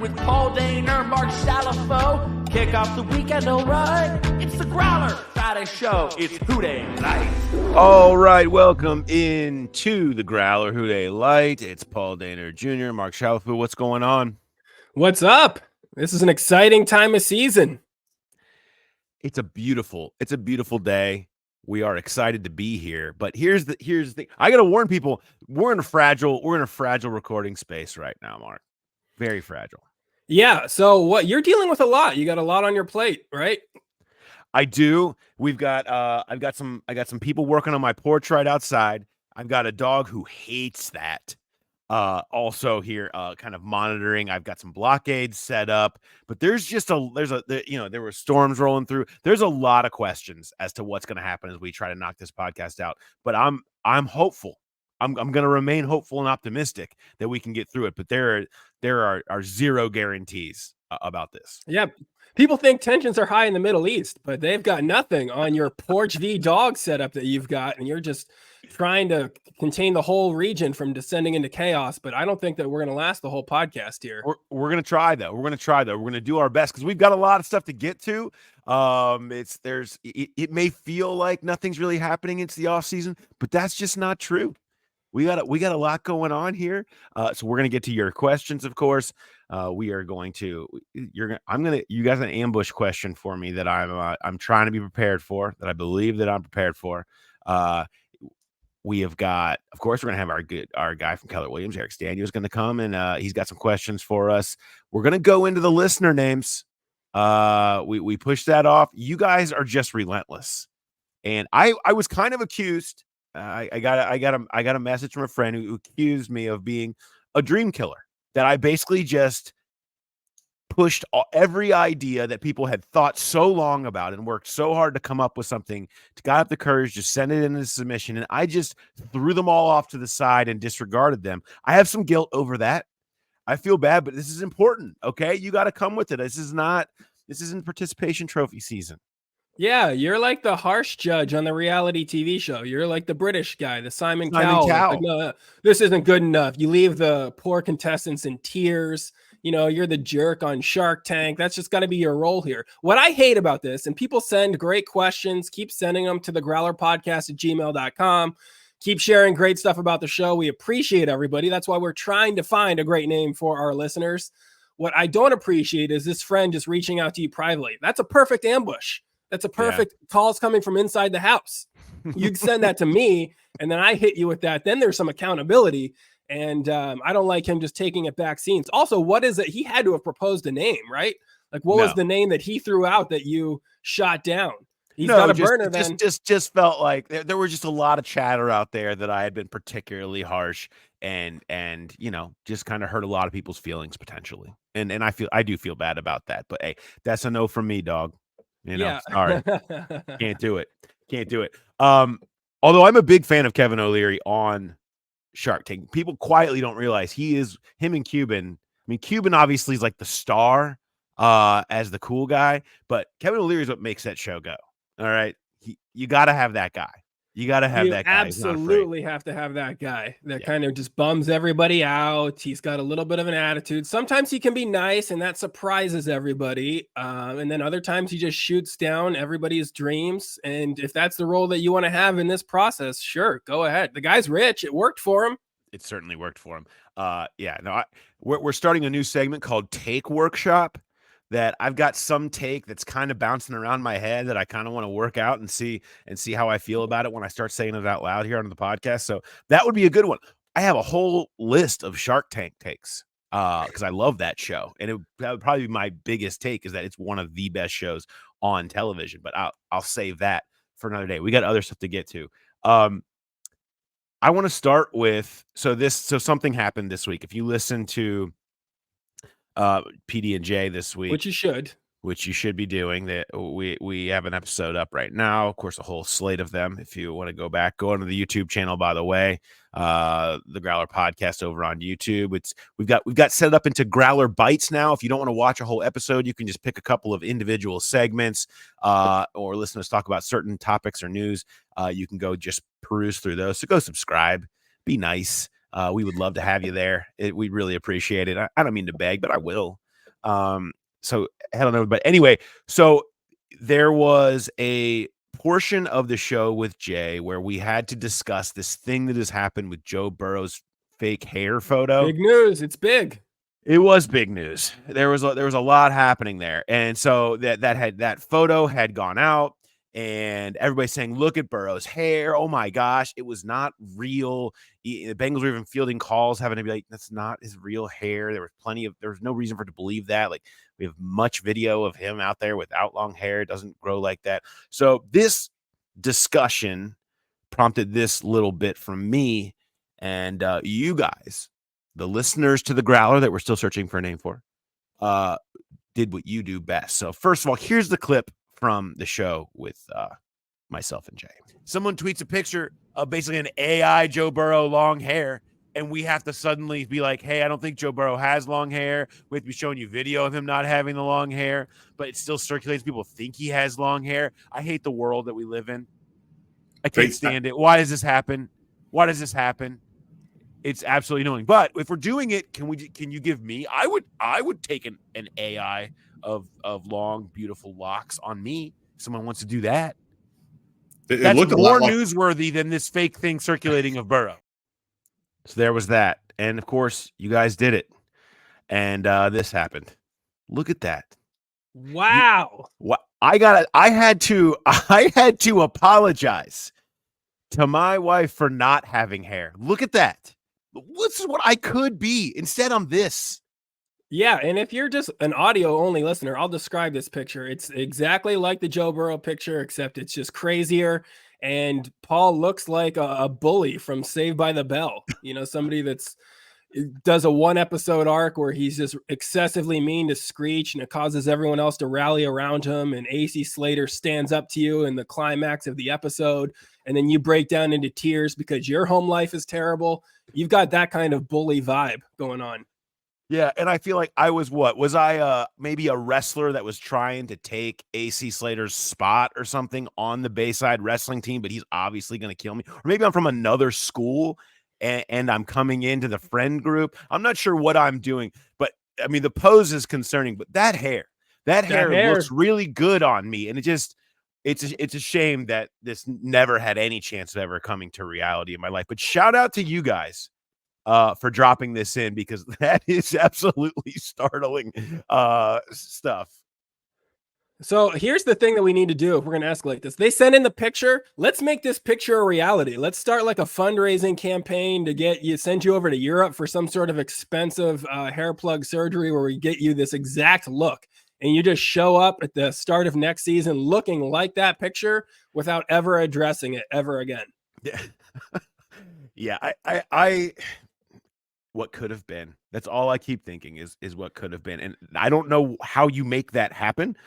with Paul Daner, Mark Salafo. Kick off the weekend, all right. It's the Growler Friday show. It's Dey Light. All right, welcome into the Growler Dey Light. It's Paul Daner Jr., Mark Salafo. What's going on? What's up? This is an exciting time of season. It's a beautiful day. We are excited to be here, but here's the thing. I got to warn people, we're in a fragile recording space right now, Mark. Very fragile. Yeah, so what you're dealing with a lot. You got a lot on your plate, right? I do. We've got I got some people working on my porch right outside. I've got a dog who hates that. Also here, kind of monitoring. I've got some blockades set up, but there were storms rolling through. There's a lot of questions as to what's going to happen as we try to knock this podcast out. But I'm hopeful. I'm going to remain hopeful and optimistic that we can get through it. But there are zero guarantees about this. Yeah. People think tensions are high in the Middle East, but they've got nothing on your Porch V dog setup that you've got, and you're just trying to contain the whole region from descending into chaos. But I don't think that we're going to last the whole podcast here. We're going to try, though. We're going to do our best because we've got a lot of stuff to get to. It may feel like nothing's really happening into the off season, but that's just not true. We got a lot going on here. So we're going to get to your questions, of course. You guys an ambush question for me that I'm trying to be prepared for, that I believe that I'm prepared for. We have got, of course, we're going to have our guy from Keller Williams, Eric Stanio, is going to come, and he's got some questions for us. We're going to go into the listener names. We pushed that off. You guys are just relentless. And I was kind of accused. I got a message from a friend who accused me of being a dream killer, that I basically just pushed every idea that people had thought so long about and worked so hard to come up with something, got up the courage to send it into submission, and I just threw them all off to the side and disregarded them. I have some guilt over that. I feel bad, but this is important. Okay, you got to come with it. This isn't participation trophy season. Yeah, you're like the harsh judge on the reality TV show. You're like the British guy, the Simon Cowell. Like, no, this isn't good enough. You leave the poor contestants in tears. You know, you're the jerk on Shark Tank. That's just got to be your role here. What I hate about this, and people send great questions, keep sending them to the growlerpodcast@gmail.com. Keep sharing great stuff about the show. We appreciate everybody. That's why we're trying to find a great name for our listeners. What I don't appreciate is this friend just reaching out to you privately. That's a perfect ambush. That's a perfect calls coming from inside the house. You send that to me, and then I hit you with that. Then there's some accountability, and I don't like him just taking it back scenes. Also, what is it? He had to have proposed a name, right? Like, what was the name that he threw out that you shot down? He's got a burner then. Just felt like there were just a lot of chatter out there that I had been particularly harsh and just kind of hurt a lot of people's feelings potentially. And I do feel bad about that. But hey, that's a no from me, dog. Sorry. Can't do it. Although I'm a big fan of Kevin O'Leary on Shark Tank. People quietly don't realize him and Cuban. I mean, Cuban obviously is like the star as the cool guy, but Kevin O'Leary is what makes that show go. All right. You got to have that guy. You got to have that guy. Absolutely have to have that guy that kind of just bums everybody out. He's got a little bit of an attitude. Sometimes he can be nice and that surprises everybody. And then other times he just shoots down everybody's dreams. And if that's the role that you want to have in this process, sure, go ahead. The guy's rich. It worked for him. It certainly worked for him. We're starting a new segment called Take Workshop. That I've got some take that's kind of bouncing around my head that I kind of want to work out and see how I feel about it when I start saying it out loud here on the podcast. So that would be a good one. I have a whole list of Shark Tank takes because I love that show. And that would probably be my biggest take, is that it's one of the best shows on television. But I'll save that for another day. We got other stuff to get to. I want to start with, so something happened this week. If you listen to PD and J this week, which you should be doing, that we have an episode up right now, of course, a whole slate of them. If you want to go back, go onto the YouTube channel, by the way, the Growler podcast over on YouTube. We've got set up into Growler Bites now. If you don't want to watch a whole episode, you can just pick a couple of individual segments or listen to us talk about certain topics or news. You can go just peruse through those. So go subscribe, be nice. We would love to have you there. We'd really appreciate it. I don't mean to beg, but I will. So head on over. But anyway, so there was a portion of the show with Jay where we had to discuss this thing that has happened with Joe Burrow's fake hair photo. Big news. It's big. It was big news. There was a lot happening there. And so that photo had gone out and everybody's saying, look at Burrow's hair. Oh my gosh, it was not real. The Bengals were even fielding calls having to be like, that's not his real hair. There was no reason for it to believe that. Like, we have much video of him out there without long hair. It doesn't grow like that. So this discussion prompted this little bit from me and you guys, the listeners to the Growler that we're still searching for a name for, did what you do best. So first of all, here's the clip from the show with myself and Jay. Someone tweets a picture of basically an AI Joe Burrow long hair, and we have to suddenly be like, hey, I don't think Joe Burrow has long hair. We have to be showing you video of him not having the long hair, but it still circulates. People think he has long hair. I hate the world that we live in. I can't stand it. Why does this happen? Why does this happen? It's absolutely annoying. But if we're doing it, can you give me? I would take an AI of long, beautiful locks on me. If someone wants to do that. That's more newsworthy than this fake thing circulating of Burrow. So there was that. And of course, you guys did it. And this happened. Look at that. Wow. I had to apologize to my wife for not having hair. Look at that. This is what I could be. Instead, I'm this. Yeah, and if you're just an audio-only listener, I'll describe this picture. It's exactly like the Joe Burrow picture, except it's just crazier. And Paul looks like a bully from Saved by the Bell. You know, somebody does a 1-episode arc where he's just excessively mean to Screech, and it causes everyone else to rally around him. And AC Slater stands up to you in the climax of the episode, and then you break down into tears because your home life is terrible. You've got that kind of bully vibe going on. Yeah, and I feel like I was I maybe a wrestler that was trying to take AC Slater's spot or something on the Bayside wrestling team, but he's obviously going to kill me. Or maybe I'm from another school and I'm coming into the friend group. I'm not sure what I'm doing, but I mean, the pose is concerning, but that hair looks really good on me. And it's a shame that this never had any chance of ever coming to reality in my life. But shout out to you guys for dropping this in, because that is absolutely startling stuff. So here's the thing that we need to do if we're going to escalate this. They sent in the picture. Let's make this picture a reality. Let's start like a fundraising campaign to send you over to Europe for some sort of expensive hair plug surgery where we get you this exact look. And you just show up at the start of next season looking like that picture without ever addressing it ever again. Yeah. Yeah. I what could have been. That's all I keep thinking is what could have been. And I don't know how you make that happen.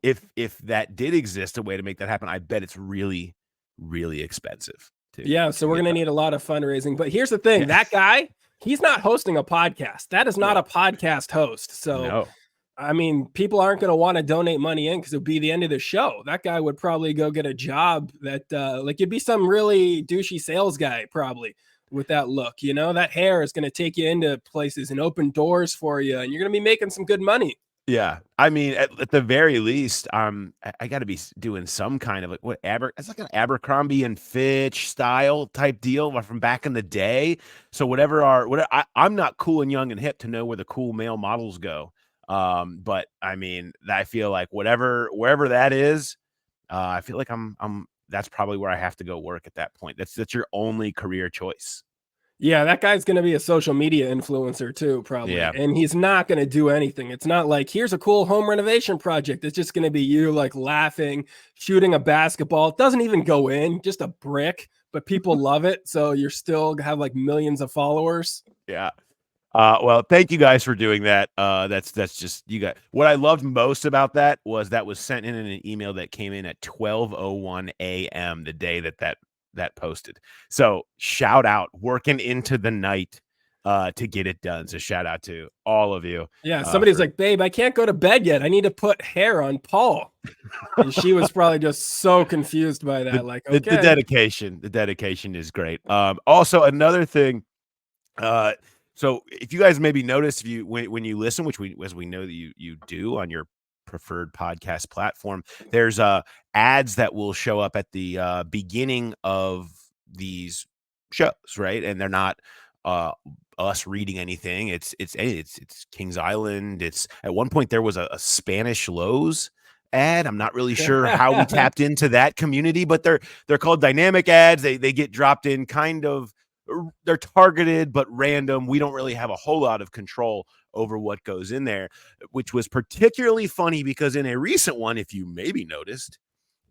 If that did exist, a way to make that happen, I bet it's really, really expensive. Yeah. So we're going to need a lot of fundraising. But here's the thing. Yeah. That guy, he's not hosting a podcast. That is not a podcast host. So, no. I mean, people aren't going to want to donate money in because it'll be the end of the show. That guy would probably go get a job that like you'd be some really douchey sales guy probably with that look. You know, that hair is going to take you into places and open doors for you, and you're going to be making some good money. Yeah, I mean, at the very least, I got to be doing some kind of it's like an Abercrombie and Fitch style type deal from back in the day. So I'm not cool and young and hip to know where the cool male models go. But I mean, I feel like wherever that is, I feel like that's probably where I have to go work at that point. That's your only career choice. Yeah, that guy's going to be a social media influencer too, probably. Yeah. And he's not going to do anything. It's not like, here's a cool home renovation project. It's just going to be you like laughing, shooting a basketball. It doesn't even go in, just a brick, but people love it. So you're still have like millions of followers. Yeah. Well, thank you guys for doing that. That's just you guys. What I loved most about that was sent in an email that came in at 12:01 a.m. the day that posted. So shout out, working into the night to get it done. So shout out to all of you. Yeah, somebody's like, babe, I can't go to bed yet. I need to put hair on Paul. And she was probably just so confused by that. Okay. The dedication is great. Also, another thing. So if you guys maybe notice, if you when you listen, which as we know that you do on your preferred podcast platform, there's ads that will show up at the beginning of these shows, right? And they're not us reading anything. It's Kings Island. It's at one point there was a Spanish Lowe's ad. I'm not really sure how we tapped into that community, but they're called dynamic ads. They get dropped in kind of, they're targeted but random. We don't really have a whole lot of control over what goes in there, which was particularly funny because in a recent one, if you maybe noticed,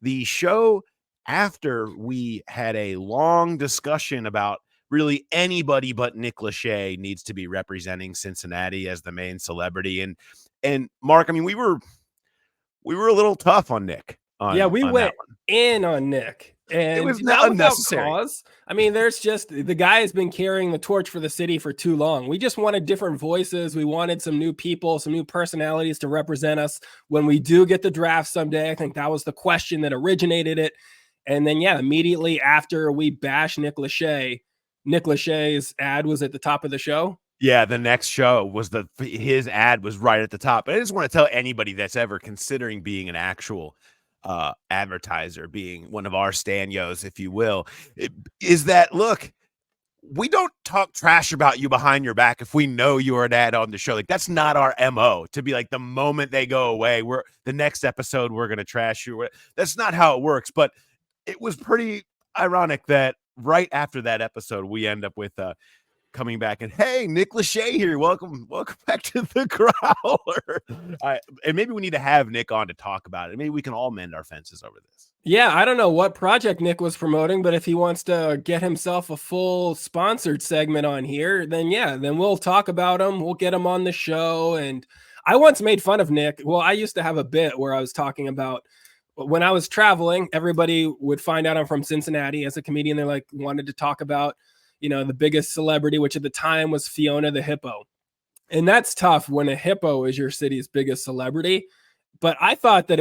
the show after we had a long discussion about really anybody but Nick Lachey needs to be representing Cincinnati as the main celebrity. And Mark, I mean, we were a little tough on Nick. We went in on Nick. And it was not unnecessary. Cause. I mean, there's just the guy has been carrying the torch for the city for too long. We just wanted different voices. We wanted some new people, some new personalities to represent us when we do get the draft someday. I think that was the question that originated it. And then, immediately after we bashed Nick Lachey's ad was at the top of the show. Yeah, the next show was his ad was right at the top. And I just want to tell anybody that's ever considering being an actual advertiser, being one of our Stanios, if you will, is that, look, we don't talk trash about you behind your back if we know you're an ad on the show. Like, that's not our MO to be like, the moment they go away, the next episode, we're going to trash you. That's not how it works. But it was pretty ironic that right after that episode, we end up with coming back and, hey, Nick Lachey here. Welcome back to the Growler. And maybe we need to have Nick on to talk about it. Maybe we can all mend our fences over this. Yeah, I don't know what project Nick was promoting, but if he wants to get himself a full sponsored segment on here, then we'll talk about him. We'll get him on the show. And I once made fun of Nick. Well, I used to have a bit where I was talking about when I was traveling, everybody would find out I'm from Cincinnati as a comedian. They're like, wanted to talk about, the biggest celebrity, which at the time was Fiona the hippo. And that's tough when a hippo is your city's biggest celebrity. But I thought that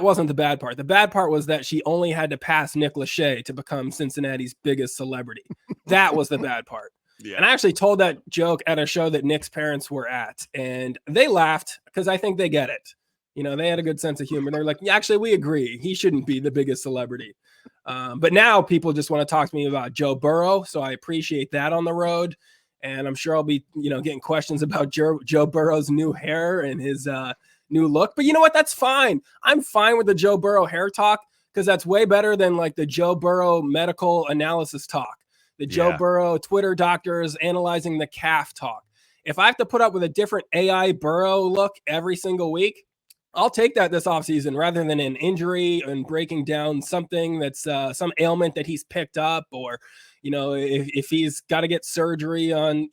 wasn't the bad part. The bad part was that she only had to pass Nick Lachey to become Cincinnati's biggest celebrity. That was the bad part. Yeah. And I actually told that joke at a show that Nick's parents were at, and they laughed because I think they get it. They had a good sense of humor. They're like, actually, we agree. He shouldn't be the biggest celebrity. But now people just want to talk to me about Joe Burrow. So I appreciate that on the road. And I'm sure I'll be, getting questions about Joe Burrow's new hair and his new look. But you know what? That's fine. I'm fine with the Joe Burrow hair talk because that's way better than like the Joe Burrow medical analysis talk. The Joe Burrow Twitter doctors analyzing the calf talk. If I have to put up with a different AI Burrow look every single week, I'll take that this offseason rather than an injury and breaking down something that's some ailment that he's picked up, or, if he's got to get surgery on,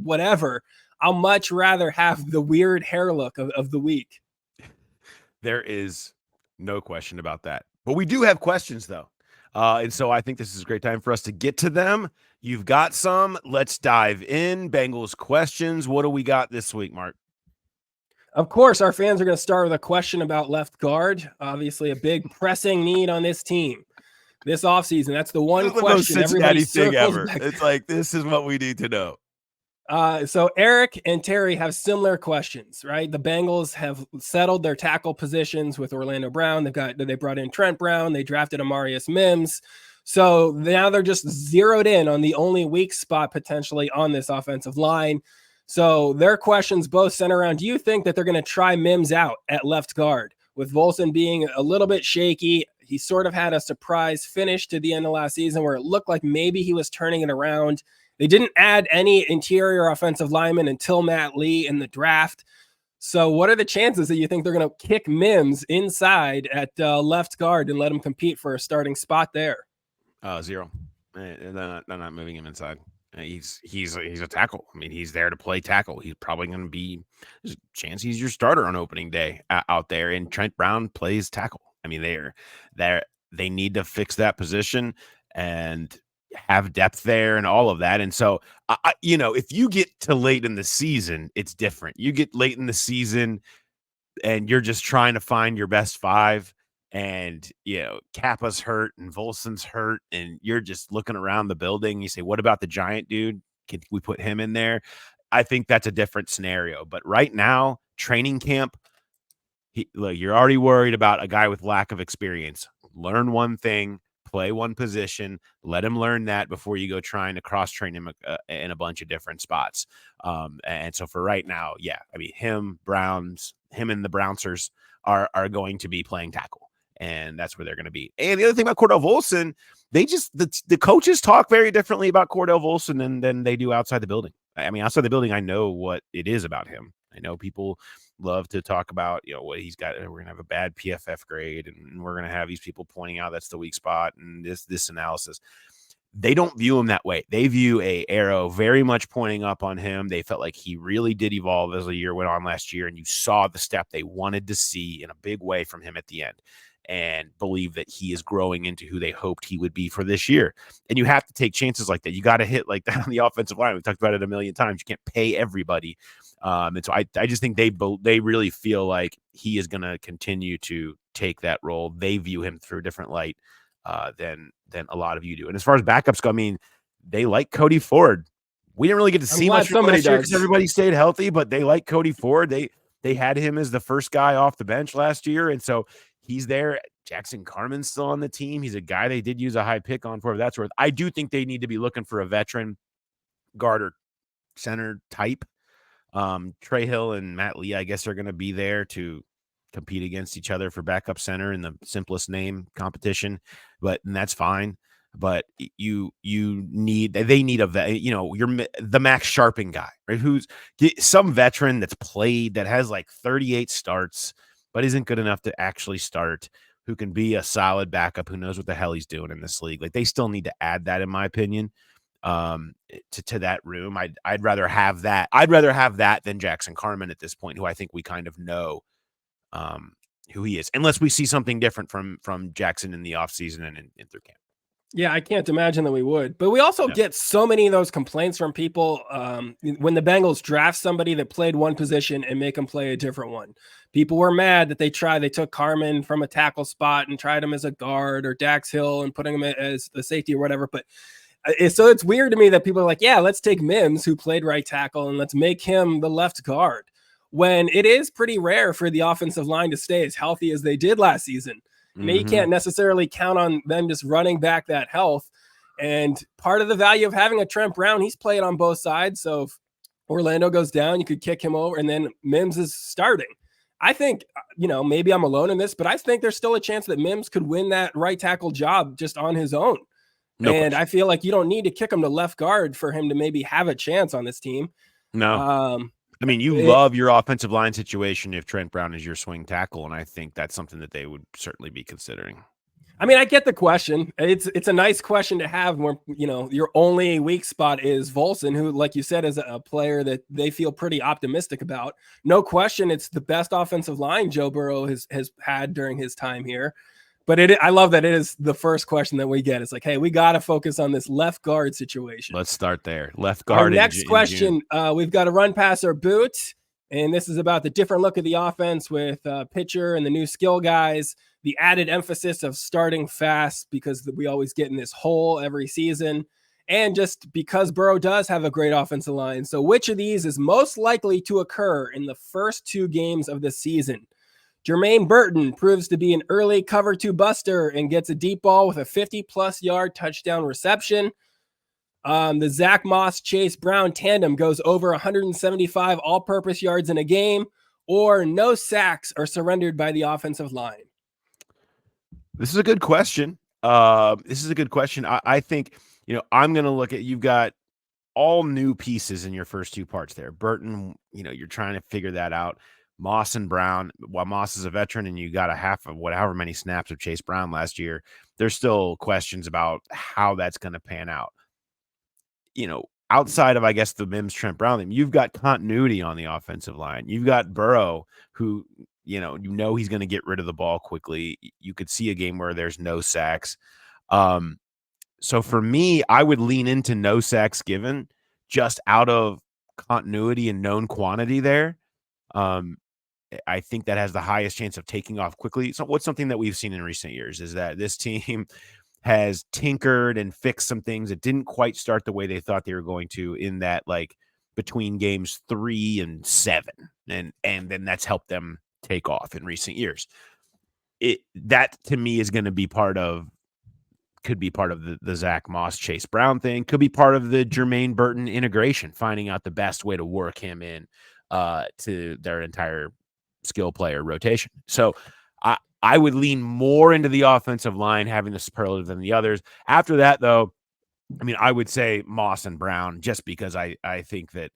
whatever. I'll much rather have the weird hair look of the week. There is no question about that. But we do have questions, though. And so I think this is a great time for us to get to them. You've got some. Let's dive in. Bengals questions. What do we got this week, Mark? Of course, our fans are going to start with a question about left guard. Obviously, a big pressing need on this team this offseason. That's the one question everybody circles back. It's like, this is what we need to know. So Eric and Terry have similar questions, right? The Bengals have settled their tackle positions with Orlando Brown. They brought in Trent Brown. They drafted Amarius Mims. So now they're just zeroed in on the only weak spot potentially on this offensive line. So their questions both center around, do you think that they're going to try Mims out at left guard? With Volson being a little bit shaky, he sort of had a surprise finish to the end of last season where it looked like maybe he was turning it around. They didn't add any interior offensive linemen until Matt Lee in the draft. So what are the chances that you think they're going to kick Mims inside at left guard and let him compete for a starting spot there? 0. They're not moving him inside. He's a tackle. I mean, he's there to play tackle. He's probably going to be, there's a chance he's your starter on opening day out there. And Trent Brown plays tackle. I mean, they need to fix that position and have depth there and all of that. And so, if you get to late in the season, it's different. You get late in the season and you're just trying to find your best 5. And, Kappa's hurt and Volson's hurt, and you're just looking around the building. You say, what about the giant dude? Can we put him in there? I think that's a different scenario. But right now, training camp, look, you're already worried about a guy with lack of experience. Learn one thing, play one position, let him learn that before you go trying to cross-train him in a bunch of different spots. And so for right now, yeah, I mean, him and the Bouncers are going to be playing tackle, and that's where they're going to be. And the other thing about Cordell Volson, the coaches talk very differently about Cordell Volson than they do outside the building. I mean, outside the building, I know what it is about him. I know people love to talk about, what he's got. We're going to have a bad PFF grade, and we're going to have these people pointing out that's the weak spot and this analysis. They don't view him that way. They view a arrow very much pointing up on him. They felt like he really did evolve as the year went on last year, and you saw the step they wanted to see in a big way from him at the end, and believe that he is growing into who they hoped he would be for this year. And you have to take chances like that. You got to hit like that on the offensive line. We've talked about it a million times. You can't pay everybody. And so I just think they really feel like he is going to continue to take that role. They view him through a different light than a lot of you do. And as far as backups go, I mean, they like Cody Ford. We didn't really get to see much from last year because everybody stayed healthy, but they like Cody Ford. They had him as the first guy off the bench last year, and so he's there. Jackson Carman's still on the team. He's a guy they did use a high pick on for that's worth. I do think they need to be looking for a veteran guard or center type. Trey Hill and Matt Lee, I guess, are going to be there to compete against each other for backup center in the simplest name competition, and that's fine. But they need you're the Max Sharping guy, right? Who's some veteran that's played, that has like 38 starts, but isn't good enough to actually start, who can be a solid backup, who knows what the hell he's doing in this league. Like, they still need to add that, in my opinion, to that room. I'd rather have that. I'd rather have that than Jackson Carman at this point, who I think we kind of know who he is, unless we see something different from Jackson in the offseason and in through camp. Yeah, I can't imagine that we would. But we also get so many of those complaints from people when the Bengals draft somebody that played one position and make them play a different one. People were mad that they took Carman from a tackle spot and tried him as a guard, or Dax Hill and putting him as the safety or whatever. But so it's weird to me that people are like, yeah, let's take Mims, who played right tackle, and let's make him the left guard, when it is pretty rare for the offensive line to stay as healthy as they did last season. You know, you can't necessarily count on them just running back that health. And part of the value of having a Trent Brown, he's played on both sides. So if Orlando goes down, you could kick him over, and then Mims is starting. I think, maybe I'm alone in this, but I think there's still a chance that Mims could win that right tackle job just on his own. No question. I feel like you don't need to kick him to left guard for him to maybe have a chance on this team. No. I mean, you love your offensive line situation if Trent Brown is your swing tackle, and I think that's something that they would certainly be considering. I mean, I get the question. It's a nice question to have where, your only weak spot is Volson, who, like you said, is a player that they feel pretty optimistic about. No question, it's the best offensive line Joe Burrow has had during his time here. But I love that it is the first question that we get. It's like, hey, we got to focus on this left guard situation. Let's start there. Left guard. Our next question, we've got a run passer boot, and this is about the different look of the offense with pitcher and the new skill guys, the added emphasis of starting fast because we always get in this hole every season, and just because Burrow does have a great offensive line. So which of these is most likely to occur in the first 2 games of the season? Jermaine Burton proves to be an early cover 2 buster and gets a deep ball with a 50-plus yard touchdown reception. The Zach Moss Chase Brown tandem goes over 175 all-purpose yards in a game, or no sacks are surrendered by the offensive line. This is a good question. I think, I'm going to look at, you've got all new pieces in your first 2 parts there. Burton, you're trying to figure that out. Moss and Brown, while Moss is a veteran and you got a half of however many snaps of Chase Brown last year, there's still questions about how that's going to pan out. Outside of, I guess, the Mims Trent Brown thing, you've got continuity on the offensive line. You've got Burrow, who, he's going to get rid of the ball quickly. You could see a game where there's no sacks. So for me, I would lean into no sacks given, just out of continuity and known quantity there. I think that has the highest chance of taking off quickly. So what's something that we've seen in recent years is that this team has tinkered and fixed some things that didn't quite start the way they thought they were going to in that like between games 3 and 7, and then that's helped them take off in recent years. That to me is going to be could be part of the Zach Moss, Chase Brown thing, could be part of the Jermaine Burton integration, finding out the best way to work him in to their entire skill player rotation. So I would lean more into the offensive line having the superlative than the others. After that, though, I mean, I would say Moss and Brown, just because I think that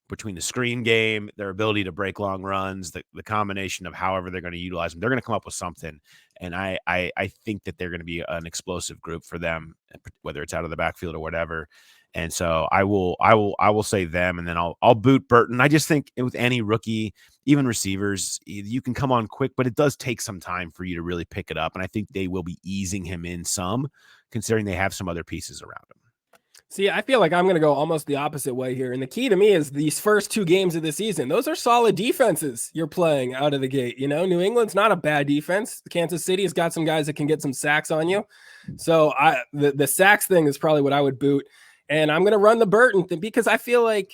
between the screen game, their ability to break long runs, the combination of however they're going to utilize them, they're going to come up with something. And I think that they're going to be an explosive group for them, whether it's out of the backfield or whatever. And so I will say them, and then I'll boot Burton. I just think with any rookie, even receivers, you can come on quick, but it does take some time for you to really pick it up. And I think they will be easing him in some, considering they have some other pieces around him. See, I feel like I'm going to go almost the opposite way here. And the key to me is these first 2 games of the season. Those are solid defenses you're playing out of the gate. You know, New England's not a bad defense. Kansas City has got some guys that can get some sacks on you. So the sacks thing is probably what I would boot. And I'm going to run the Burton thing because I feel like,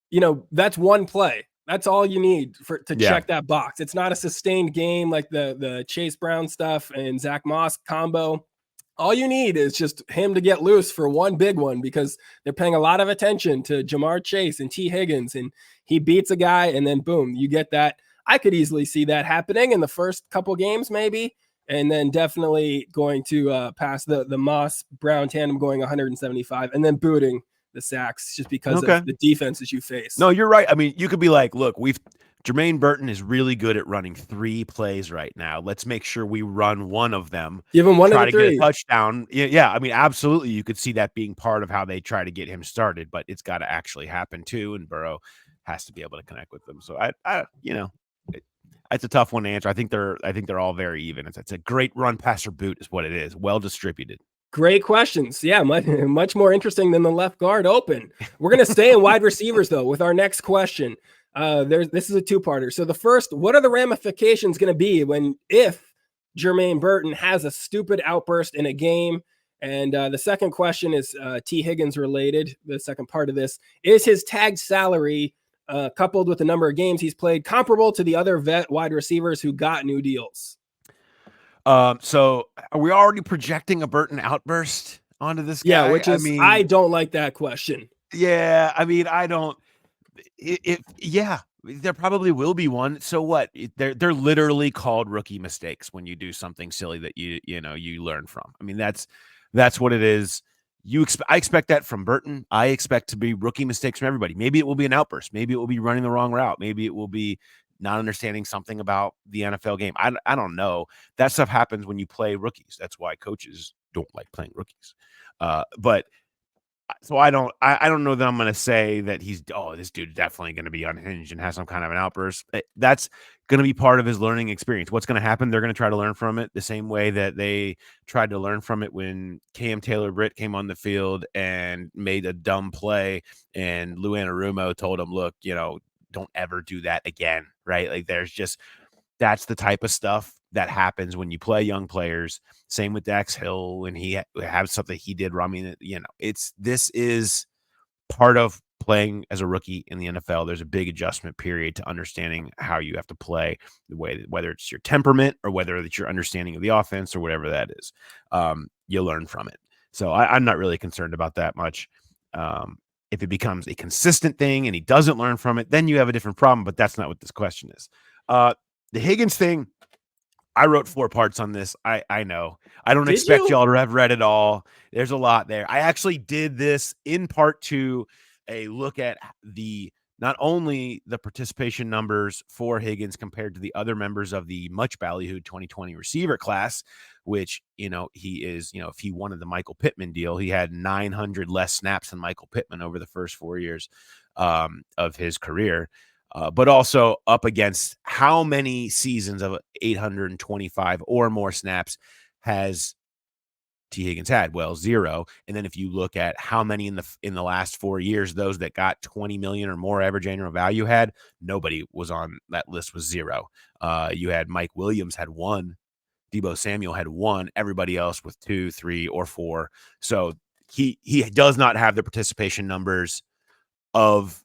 you know, that's one play. That's all you need to check that box. It's not a sustained game like the Chase Brown stuff and Zach Moss combo. All you need is just him to get loose for one big one because they're paying a lot of attention to Jamar Chase and T. Higgins, and he beats a guy, and then boom, you get that. I could easily see that happening in the first couple games, maybe, and then definitely going to pass the Moss Brown tandem going 175, and then booting the sacks just because of the defenses you face. No, you're right. I mean, you could be like, look, Jermaine Burton is really good at running 3 plays right now. Let's make sure we run one of them. Give him one of the 3. Get a touchdown. Yeah. I mean, absolutely. You could see that being part of how they try to get him started, but it's got to actually happen too. And Burrow has to be able to connect with them. So it's a tough one to answer. I think they're all very even. It's a great run, passer, boot is what it is. Well distributed. Great questions. Yeah, much more interesting than the left guard open. We're going to stay in wide receivers though with our next question. This is a 2-parter. So the first, what are the ramifications going to be if Jermaine Burton has a stupid outburst in a game? And the second question is T. Higgins related. The second part of this is his tagged salary coupled with the number of games he's played comparable to the other vet wide receivers who got new deals. So are we already projecting a Burton outburst onto this guy? Yeah, which is, I don't like that question. Yeah. I mean, I don't, there probably will be one. So what? They're literally called rookie mistakes when you do something silly that you learn from. I mean, that's what it is. I expect that from Burton. I expect to be rookie mistakes from everybody. Maybe it will be an outburst. Maybe it will be running the wrong route. Maybe it will be not understanding something about the NFL game. I don't know. That stuff happens when you play rookies. That's why coaches don't like playing rookies. But so I don't know that I'm going to say that this dude's definitely going to be unhinged and have some kind of an outburst. That's going to be part of his learning experience. What's going to happen? They're going to try to learn from it the same way that they tried to learn from it when Cam Taylor-Britt came on the field and made a dumb play, and Lou Anarumo told him, look, don't ever do that again, right? Like that's the type of stuff that happens when you play young players. Same with Dax Hill, when he had something he did wrong. I mean, this is part of playing as a rookie in the NFL. There's a big adjustment period to understanding how you have to play the way, whether it's your temperament or whether it's your understanding of the offense or whatever that is. You learn from it. So I'm not really concerned about that much. If it becomes a consistent thing and he doesn't learn from it, then you have a different problem, but that's not what this question is. The Higgins thing, I wrote 4 parts on this. I know. I don't expect y'all to have read it all. There's a lot there. I actually did this in part 2, a look at not only the participation numbers for Higgins compared to the other members of the much ballyhooed 2020 receiver class, which, he is, if he wanted the Michael Pittman deal, he had 900 less snaps than Michael Pittman over the first 4 years of his career. But also up against how many seasons of 825 or more snaps has T. Higgins had? Well, 0. And then if you look at how many in the last 4 years, those that got 20 million or more average annual value had, nobody was on that list, was 0. You had Mike Williams had 1 Deebo Samuel had 1, everybody else with 2, 3, or 4. So he does not have the participation numbers of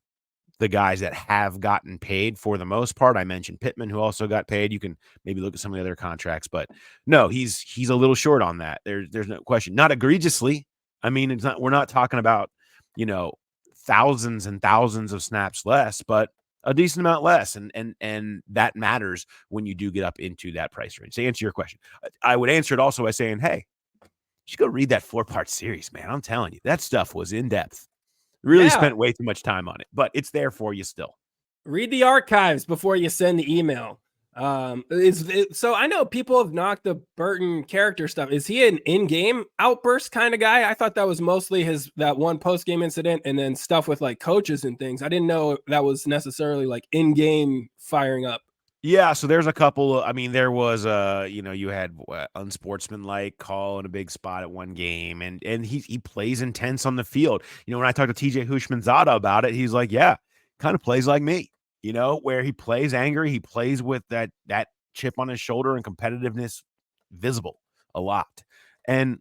the guys that have gotten paid for the most part. I mentioned Pittman, who also got paid. You can maybe look at some of the other contracts, but no, he's a little short on that. There's no question. Not egregiously. I mean, we're not talking about, thousands and thousands of snaps less, but a decent amount less. And that matters when you do get up into that price range. To answer your question, I would answer it also by saying, hey, you should go read that 4-part series, man. I'm telling you, that stuff was in depth. Really spent way too much time on it, but it's there for you still. Read the archives before you send the email. So I know people have knocked the Burton character stuff. Is he an in-game outburst kind of guy? I thought that was mostly that one post-game incident and then stuff with like coaches and things. I didn't know that was necessarily like in-game firing up. Yeah, so there's a couple. I mean, there was you had unsportsmanlike call in a big spot at one game, and he plays intense on the field. When I talked to TJ Hushmanzada about it, he's like, yeah, kind of plays like me. Where he plays angry, he plays with that chip on his shoulder and competitiveness visible a lot. And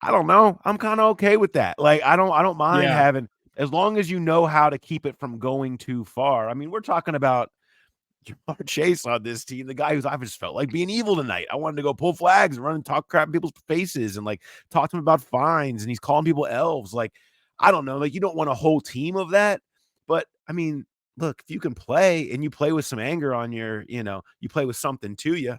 I don't know, I'm kind of okay with that. Like I don't mind having, as long as you know how to keep it from going too far. I mean, we're talking about Jamar Chase on this team, the guy who's I just felt like being evil tonight. I wanted to go pull flags and run and talk crap in people's faces and like talk to him about fines, and he's calling people elves. Like, I don't know, like you don't want a whole team of that. But I mean, look, if you can play and you play with some anger on your, you play with something to you,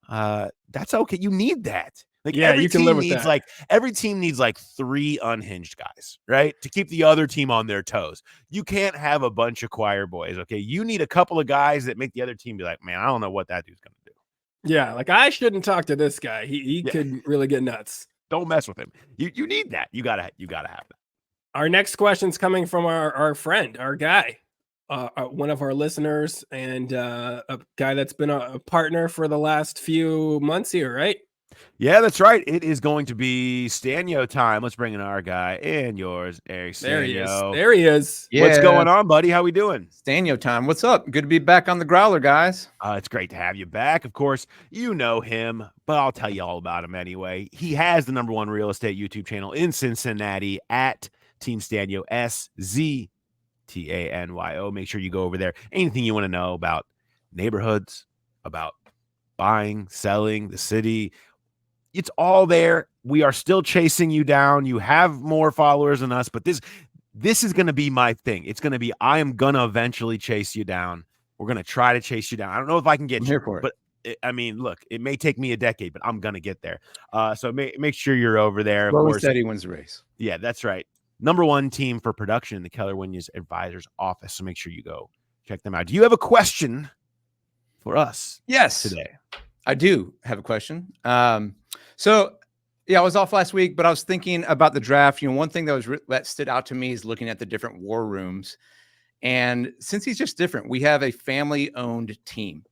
that's okay. You need that. Like you can live with that. Every team needs like 3 unhinged guys, right? To keep the other team on their toes. You can't have a bunch of choir boys, okay? You need a couple of guys that make the other team be like, man, I don't know what that dude's going to do. Yeah, like I shouldn't talk to this guy. He could really get nuts. Don't mess with him. You need that. You gotta have that. Our next question's coming from our friend, our guy. One of our listeners and a guy that's been a partner for the last few months here, right? Yeah, that's right. It is going to be Stanio time. Let's bring in our guy and yours, Eric Stanio. There he is. Yeah. What's going on, buddy? How we doing? Stanio time. What's up? Good to be back on the Growler, guys. It's great to have you back. Of course, you know him, but I'll tell you all about him anyway. He has the #1 real estate YouTube channel in Cincinnati at Team Stanio, SZTANYO. Make sure you go over there. Anything you want to know about neighborhoods, about buying, selling, the city, it's all there. We are still chasing you down. You have more followers than us, but this is going to be my thing. It's going to be, I am going to eventually chase you down. We're going to try to chase you down. I don't know if I can get you, but look, it may take me a decade, but I'm going to get there. So make sure you're over there. Of course, steady wins the race. Yeah, that's right. #1 team for production in the Keller Williams Advisors office. So make sure you go check them out. Do you have a question for us? Yes, today. I do have a question. So I was off last week, but I was thinking about the draft. One thing that stood out to me is looking at the different war rooms. And since he's just different, we have a family-owned team.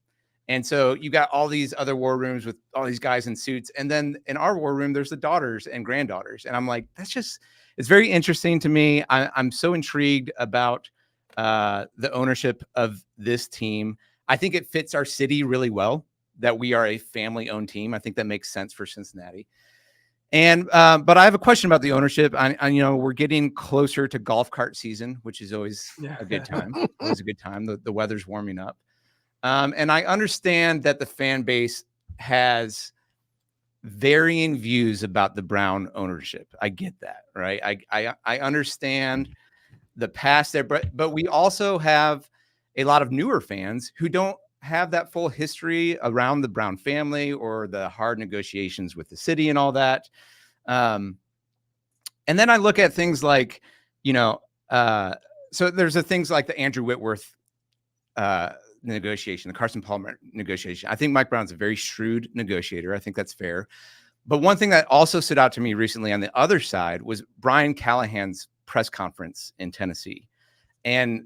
And so you got all these other war rooms with all these guys in suits. And then in our war room, there's the daughters and granddaughters. And I'm like, it's very interesting to me. I'm so intrigued about the ownership of this team. I think it fits our city really well that we are a family-owned team. I think that makes sense for Cincinnati. And but I have a question about the ownership. I we're getting closer to golf cart season, which is always a good time. Always a good time. The weather's warming up. And I understand that the fan base has varying views about the Brown ownership. I get that, right? I understand the past there, but we also have a lot of newer fans who don't have that full history around the Brown family or the hard negotiations with the city and all that. And then I look at things like, so there's things like the Andrew Whitworth negotiation, the Carson Palmer negotiation. I think Mike Brown's a very shrewd negotiator. I think that's fair. But one thing that also stood out to me recently on the other side was Brian Callahan's press conference in Tennessee. And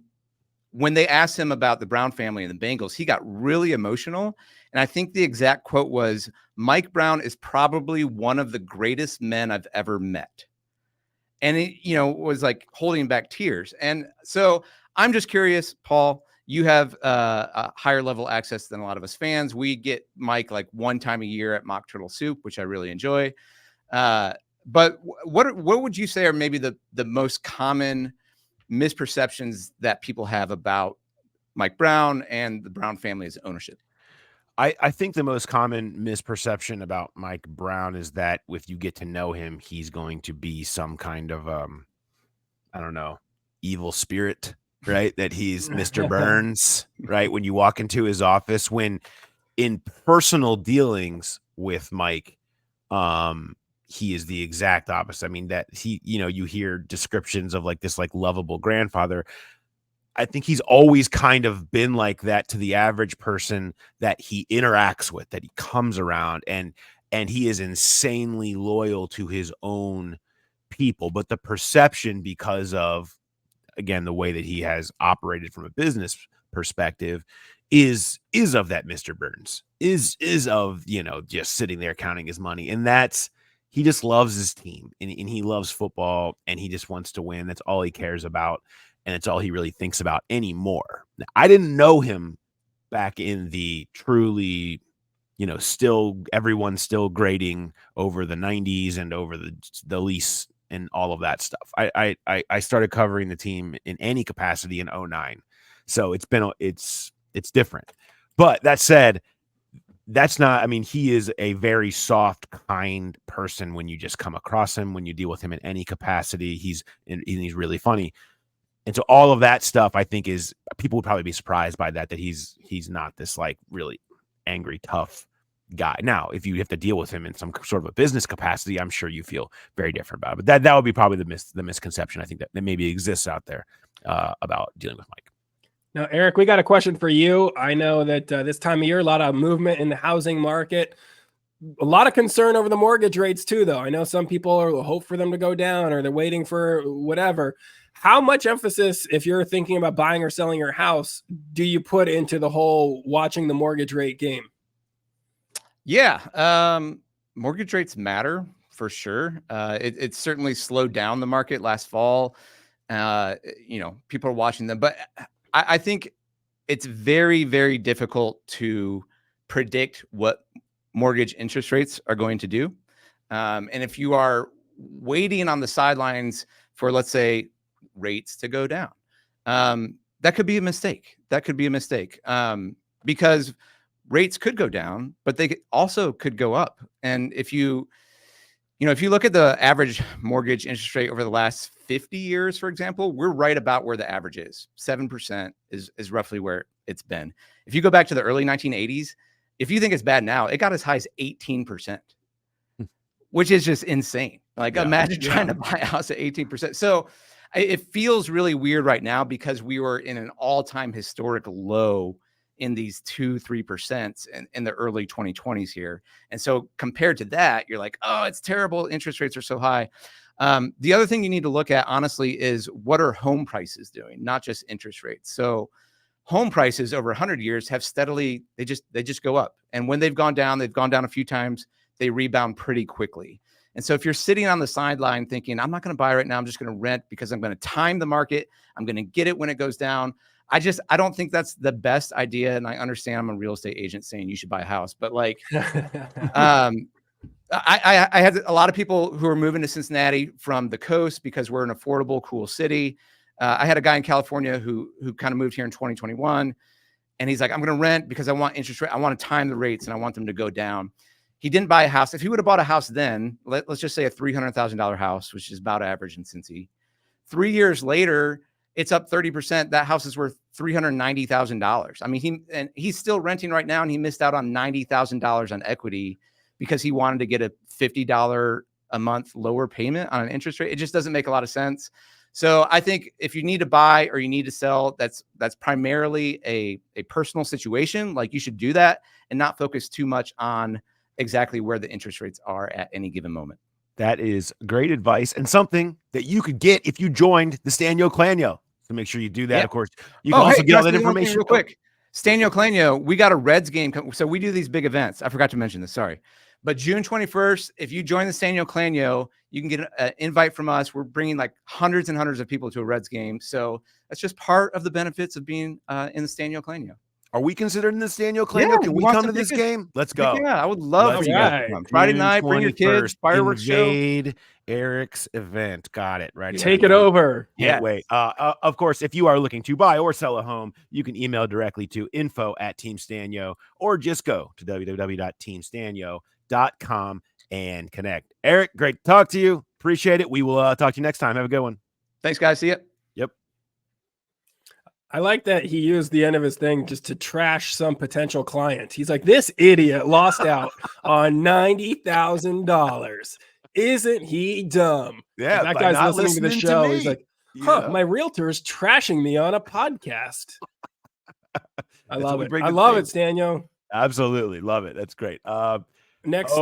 when they asked him about the Brown family and the Bengals, he got really emotional. And I think the exact quote was, Mike Brown is probably one of the greatest men I've ever met. And it, was like holding back tears. And so I'm just curious, Paul, you have a higher level access than a lot of us fans. We get Mike like one time a year at Mock Turtle Soup, which I really enjoy. But what would you say are maybe the most common misperceptions that people have about Mike Brown and the Brown family's ownership? I think the most common misperception about Mike Brown is that if you get to know him, he's going to be some kind of I don't know, evil spirit, right? That he's Mr. Burns, right? When you walk into his office, when in personal dealings with Mike, he is the exact opposite. I mean, that he, you hear descriptions of like this like lovable grandfather. I think he's always kind of been like that to the average person that he interacts with, that he comes around, and he is insanely loyal to his own people. But the perception, because of, again, the way that he has operated from a business perspective, is of that Mr. Burns, is of, just sitting there counting his money. And he just loves his team, and he loves football, and he just wants to win. That's all he cares about. And it's all he really thinks about anymore. Now, I didn't know him back in the truly, everyone's still grading over the 90s and over the lease and all of that stuff. I started covering the team in any capacity in 2009. So it's different. But that said, he is a very soft, kind person when you just come across him, when you deal with him in any capacity. He's really funny. And so all of that stuff, I think, is people would probably be surprised by that he's not this like really angry, tough guy. Now, if you have to deal with him in some sort of a business capacity, I'm sure you feel very different about it. But that would be probably the misconception I think that maybe exists out there about dealing with Mike. Now, Eric, we got a question for you. I know that this time of year, a lot of movement in the housing market. A lot of concern over the mortgage rates too, though. I know some people hope for them to go down, or they're waiting for whatever. How much emphasis, if you're thinking about buying or selling your house, do you put into the whole watching the mortgage rate game? Yeah, mortgage rates matter for sure. It certainly slowed down the market last fall. People are watching them, but I think it's very, very difficult to predict what mortgage interest rates are going to do. And if you are waiting on the sidelines for, let's say, rates to go down, that could be a mistake. Because rates could go down, but they also could go up. And if you look at the average mortgage interest rate over the last 50 years, for example, we're right about where the average is. 7% is roughly where it's been. If you go back to the early 1980s, if you think it's bad now, it got as high as 18%, which is just insane. Like, imagine trying to buy a house at 18%. So it feels really weird right now because we were in an all-time historic low in these 2-3% in the early 2020s here. And so compared to that, you're like, oh, it's terrible. Interest rates are so high. The other thing you need to look at, honestly, is what are home prices doing, not just interest rates. So home prices over 100 years have steadily, they just go up. And when they've gone down a few times, they rebound pretty quickly. And so if you're sitting on the sideline thinking, I'm not going to buy right now, I'm just going to rent because I'm going to time the market, I'm going to get it when it goes down, I don't think that's the best idea. And I understand I'm a real estate agent saying you should buy a house, but like, I had a lot of people who are moving to Cincinnati from the coast because we're an affordable, cool city. I had a guy in California who kind of moved here in 2021, and he's like, I'm going to rent because I want interest rate. I want to time the rates and I want them to go down. He didn't buy a house. If he would have bought a house then, let's just say a $300,000 house, which is about average in Cincy, 3 years later, it's up 30%. That house is worth $390,000. I mean, he's still renting right now, and he missed out on $90,000 on equity because he wanted to get a $50 a month lower payment on an interest rate. It just doesn't make a lot of sense. So I think if you need to buy or you need to sell, that's primarily a personal situation. Like, you should do that and not focus too much on exactly where the interest rates are at any given moment. That is great advice, and something that you could get if you joined the Stanyo Clanyo. So make sure you do that. Of course, you can also get all that information real quick. Stanyo Clanyo, we got a Reds game. So we do these big events. I forgot to mention this. Sorry. But June 21st, if you join the Stanio Clanyo, you can get an invite from us. We're bringing like hundreds and hundreds of people to a Reds game. So that's just part of the benefits of being in the Stanio Clanyo. Are we considered in the Stanio Clanyo? Yeah, Can we come to this game? Let's go. Yeah, I would love for you guys to come. Friday night, bring your kids, fireworks invade show. Eric's event. Got it. Right. Take it over. Can't wait. Of course, if you are looking to buy or sell a home, you can email directly to info@Team Stanio, or just go to www.teamstanio.com and connect. Eric, great to talk to you. Appreciate it. We will talk to you next time. Have a good one. Thanks, guys. See ya. Yep. I like that he used the end of his thing just to trash some potential client. He's like, this idiot lost out on $90,000. Isn't he dumb? Yeah, that guy's listening to the show. He's like, my realtor is trashing me on a podcast. I love it. I love it, Stanio. Absolutely. Love it. That's great. Next,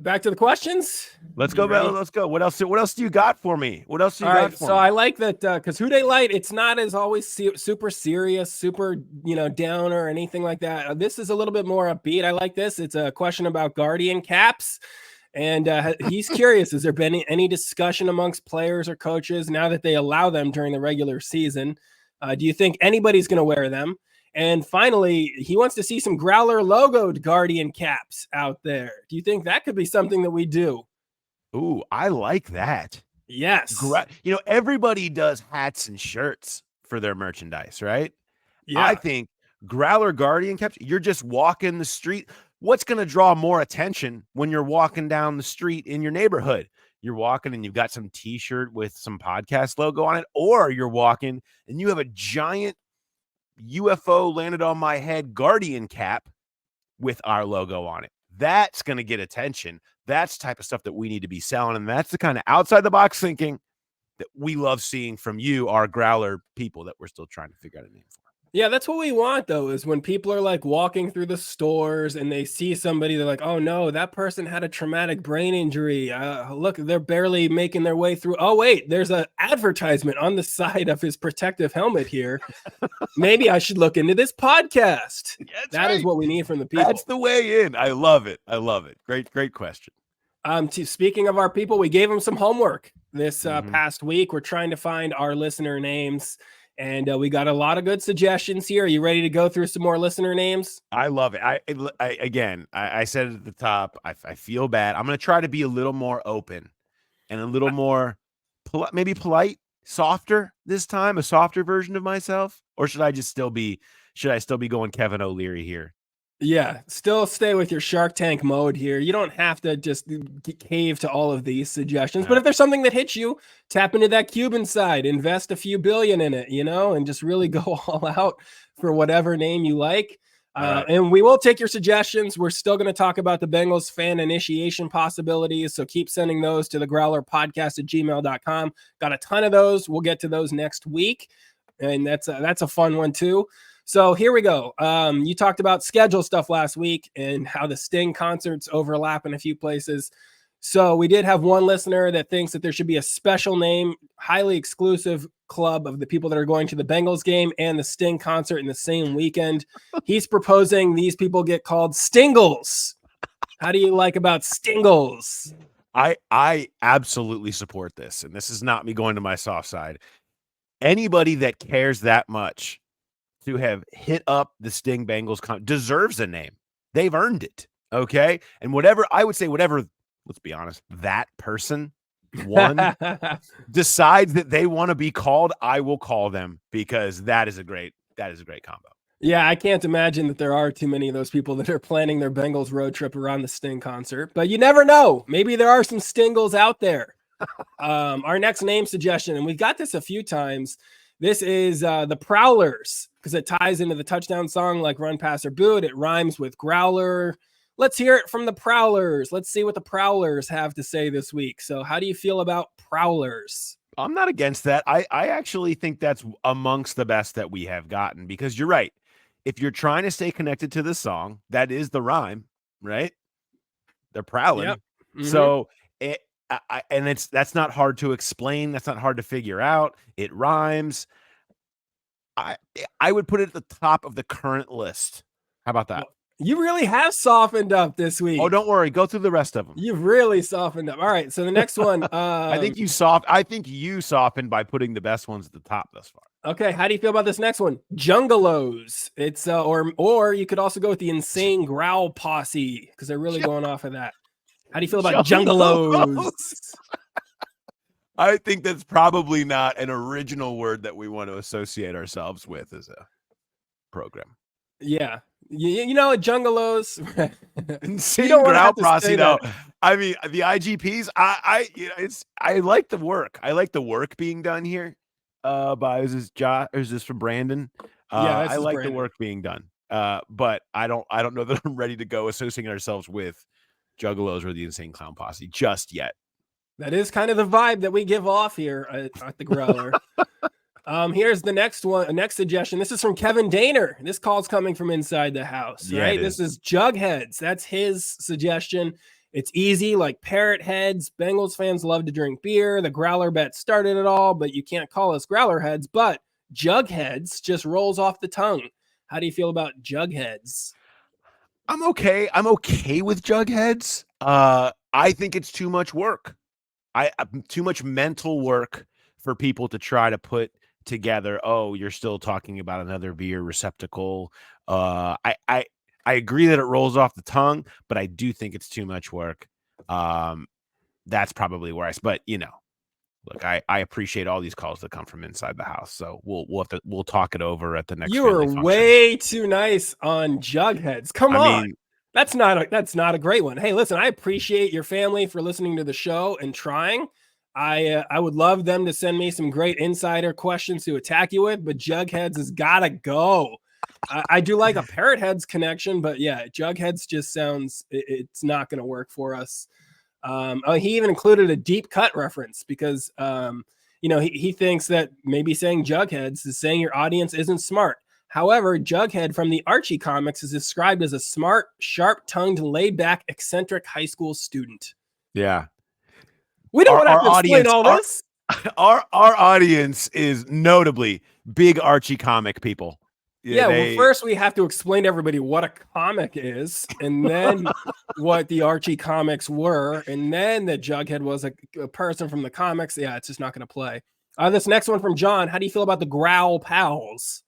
back to the questions. Let's go, Bella. Let's go. What else do you got for me? What else do you got for me? So I like that because Dey Light, it's not as always super serious, super downer or anything like that. This is a little bit more upbeat. I like this. It's a question about Guardian caps. And he's curious, has there been any discussion amongst players or coaches now that they allow them during the regular season? Do you think anybody's going to wear them? And finally, he wants to see some Growler logoed Guardian caps out there. Do you think that could be something that we do? Ooh, I like that. Yes. Everybody does hats and shirts for their merchandise, right? Yeah. I think Growler Guardian caps, you're just walking the street. What's going to draw more attention when you're walking down the street in your neighborhood? You're walking and you've got some t-shirt with some podcast logo on it, or you're walking and you have a giant UFO landed on my head Guardian cap with our logo on it. That's going to get attention. That's the type of stuff that we need to be selling. And that's the kind of outside the box thinking that we love seeing from you, our Growler people that we're still trying to figure out a name for. Yeah, that's what we want, though, is when people are like walking through the stores and they see somebody, they're like, oh, no, that person had a traumatic brain injury. Look, they're barely making their way through. Oh, wait, there's an advertisement on the side of his protective helmet here. Maybe I should look into this podcast. That is what we need from the people. That's the way in. I love it. I love it. Great question. Speaking of our people, we gave them some homework this past week. We're trying to find our listener names. And we got a lot of good suggestions here. Are you ready to go through some more listener names? I love it. I said it at the top. I feel bad. I'm going to try to be a little more open and a little more maybe polite, softer this time, a softer version of myself. Or should I still be going Kevin O'Leary here? Yeah, still stay with your Shark Tank mode here. You don't have to just cave to all of these suggestions, but if there's something that hits you, tap into that Cuban side, invest a few billion in it, and just really go all out for whatever name you like. And we will take your suggestions. We're still going to talk about the Bengals fan initiation possibilities, so keep sending those to the growlerpodcast@gmail.com. Got a ton of those. We'll get to those next week, and that's a fun one too. So here we go. You talked about schedule stuff last week and how the Sting concerts overlap in a few places. So we did have one listener that thinks that there should be a special name, highly exclusive club of the people that are going to the Bengals game and the Sting concert in the same weekend. He's proposing these people get called Stingles. How do you like about Stingles? I absolutely support this. And this is not me going to my soft side. Anybody that cares that much to have hit up the Sting Bengals deserves a name. They've earned it. Okay. And whatever, let's be honest, that person decides that they want to be called, I will call them, because that is a great combo. Yeah, I can't imagine that there are too many of those people that are planning their Bengals road trip around the Sting concert, but you never know. Maybe there are some Stingles out there. Our next name suggestion, and we've got this a few times. This is the Prowlers, because it ties into the touchdown song like Run, Pass, or Boot. It rhymes with Growler. Let's hear it from the Prowlers. Let's see what the Prowlers have to say this week. So how do you feel about Prowlers? I'm not against that. I actually think that's amongst the best that we have gotten, because you're right. If you're trying to stay connected to the song, that is the rhyme, right? They're prowling. Yep. Mm-hmm. So that's not hard to explain. That's not hard to figure out. It rhymes. I would put it at the top of the current list. How about that? You really have softened up this week. Oh, don't worry. Go through the rest of them. You've really softened up. All right. So the next one. I think you softened by putting the best ones at the top thus far. Okay. How do you feel about this next one? Jungalows. It's or you could also go with the Insane Growl Posse because they're really going off of that. How do you feel about Jungalows? I think that's probably not an original word that we want to associate ourselves with as a program. Yeah. You know, Jungalows. Insane Growl Posse, though. I mean, the IGPs, I like the work. I like the work being done here. Is this from Brandon? I like Brandon. The work being done. But I don't know that I'm ready to go associating ourselves with Juggalos or the Insane Clown Posse just yet. That is kind of the vibe that we give off here at the Growler. Here's the next one, next suggestion. This is from Kevin Daner. This call's coming from inside the house, right? This is Jugheads. That's his suggestion. It's easy, like parrot heads. Bengals fans love to drink beer. The Growler bet started it all, but you can't call us Growler heads. But Jugheads just rolls off the tongue. How do you feel about Jugheads? I'm okay. I'm okay with Jugheads. I think it's too much work. Too much mental work for people to try to put together. Oh, you're still talking about another beer receptacle. I agree that it rolls off the tongue, but I do think it's too much work. That's probably where but look, I appreciate all these calls that come from inside the house. So we'll talk it over at the next. You are way too nice on Jugheads. Come on. That's not a great one. Hey, listen, I appreciate your family for listening to the show and trying. I would love them to send me some great insider questions to attack you with, but Jugheads has got to go. I do like a Parrot Heads connection, but yeah, Jugheads just sounds it's not going to work for us. He even included a deep cut reference because he thinks that maybe saying Jugheads is saying your audience isn't smart. However, Jughead from the Archie comics is described as a smart, sharp-tongued, laid-back, eccentric high school student. Yeah. We don't want to explain all this. Our audience is notably big Archie comic people. Well, first we have to explain to everybody what a comic is, and then what the Archie comics were, and then that Jughead was a person from the comics. Yeah, it's just not going to play. This next one from John. How do you feel about the Growl Pals?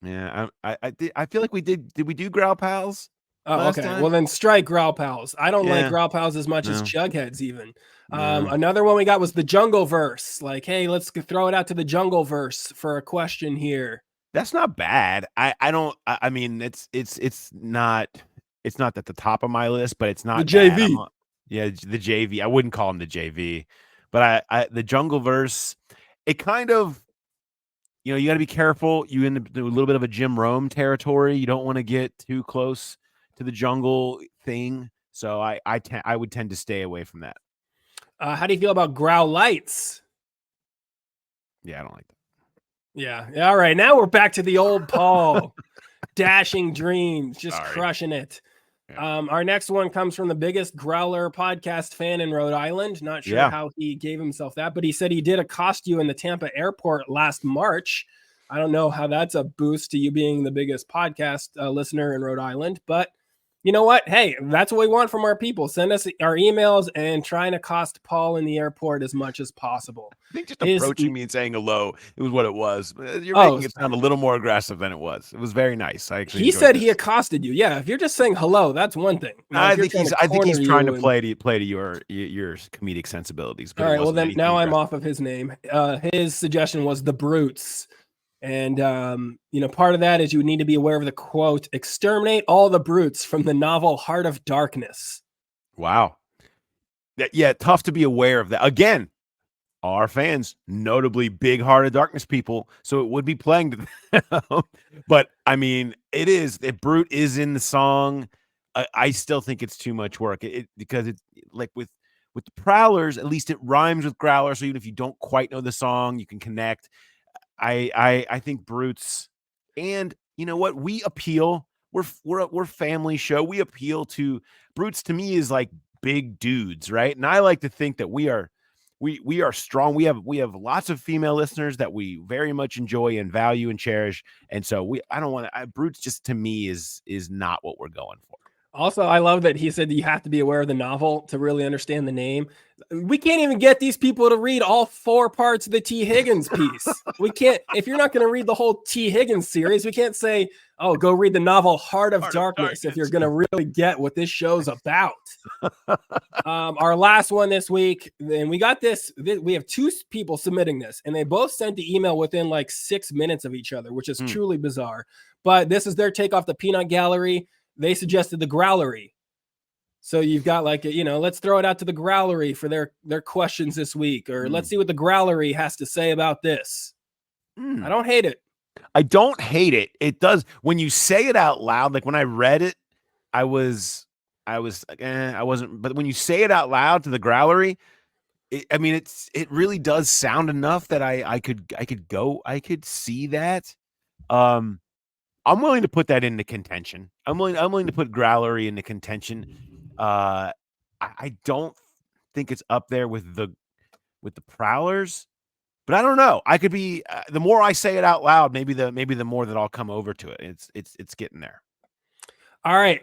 Yeah, I feel like we did. Did we do Growl Pals? Oh, okay. Time? Well, then strike Growl Pals. I don't like Growl Pals as much as Jugheads even. Another one we got was the Jungle Verse. Like, hey, let's throw it out to the Jungle Verse for a question here. That's not bad. I mean, it's not at the top of my list, but it's not the JV. The JV. I wouldn't call him the JV, but the Jungle Verse. It kind of. You got to be careful. You end up doing a little bit of a Jim Rome territory. You don't want to get too close to the jungle thing. So I would tend to stay away from that. How do you feel about Growl Lights? Yeah, I don't like that. Yeah. All right. Now we're back to the old Paul. Dashing dreams, just crushing it. Yeah. Our next one comes from the biggest Growler podcast fan in Rhode Island. Not sure how he gave himself that, but he said he did accost you in the Tampa airport last March. I don't know how that's a boost to you being the biggest podcast listener in Rhode Island, but you know what? Hey, that's what we want from our people. Send us our emails and try and accost Paul in the airport as much as possible. I think just approaching me and saying hello, it was what it was. You're making it sound a little more aggressive than it was. It was very nice. He said he accosted you. Yeah, if you're just saying hello, that's one thing. I think he's trying to play to your comedic sensibilities. All right, well then now I'm off of his name. His suggestion was the Brutes. And, part of that is you would need to be aware of the quote, exterminate all the brutes from the novel Heart of Darkness. Wow. Yeah, tough to be aware of that. Again, our fans, notably big Heart of Darkness people, so it would be playing to them. But, I mean, the brute is in the song. I still think it's too much work because it's like with the Prowlers, at least it rhymes with Growler, so even if you don't quite know the song, you can connect. I think brutes, and you know what? We appeal. We're a family show. We appeal to brutes. To me, is like big dudes, right? And I like to think that we are we are strong. We have lots of female listeners that we very much enjoy and value and cherish. And so I don't want to, Brutes just to me is not what we're going for. Also, I love that he said that you have to be aware of the novel to really understand the name. We can't even get these people to read all 4 parts of the T. Higgins piece. We can't, if you're not going to read the whole T. Higgins series, we can't say, oh, go read the novel Heart of Darkness if you're going to really get what this show's about. Our last one this week, and we got this, we have 2 people submitting this, and they both sent the email within like 6 minutes of each other, which is truly bizarre. But this is their take off the peanut gallery. They suggested the growlery. So you've got like, let's throw it out to the growlery for their questions this week, or let's see what the growlery has to say about this. I don't hate it. I don't hate it. It does. When you say it out loud, like when I read it, I wasn't, but when you say it out loud to the growlery, it really does sound enough that I could see that. I'm willing to put that into contention. I'm willing to put growlery into contention. I don't think it's up there with the prowlers, but I don't know. I could be the more I say it out loud, maybe the more that I'll come over to it. It's getting there. All right.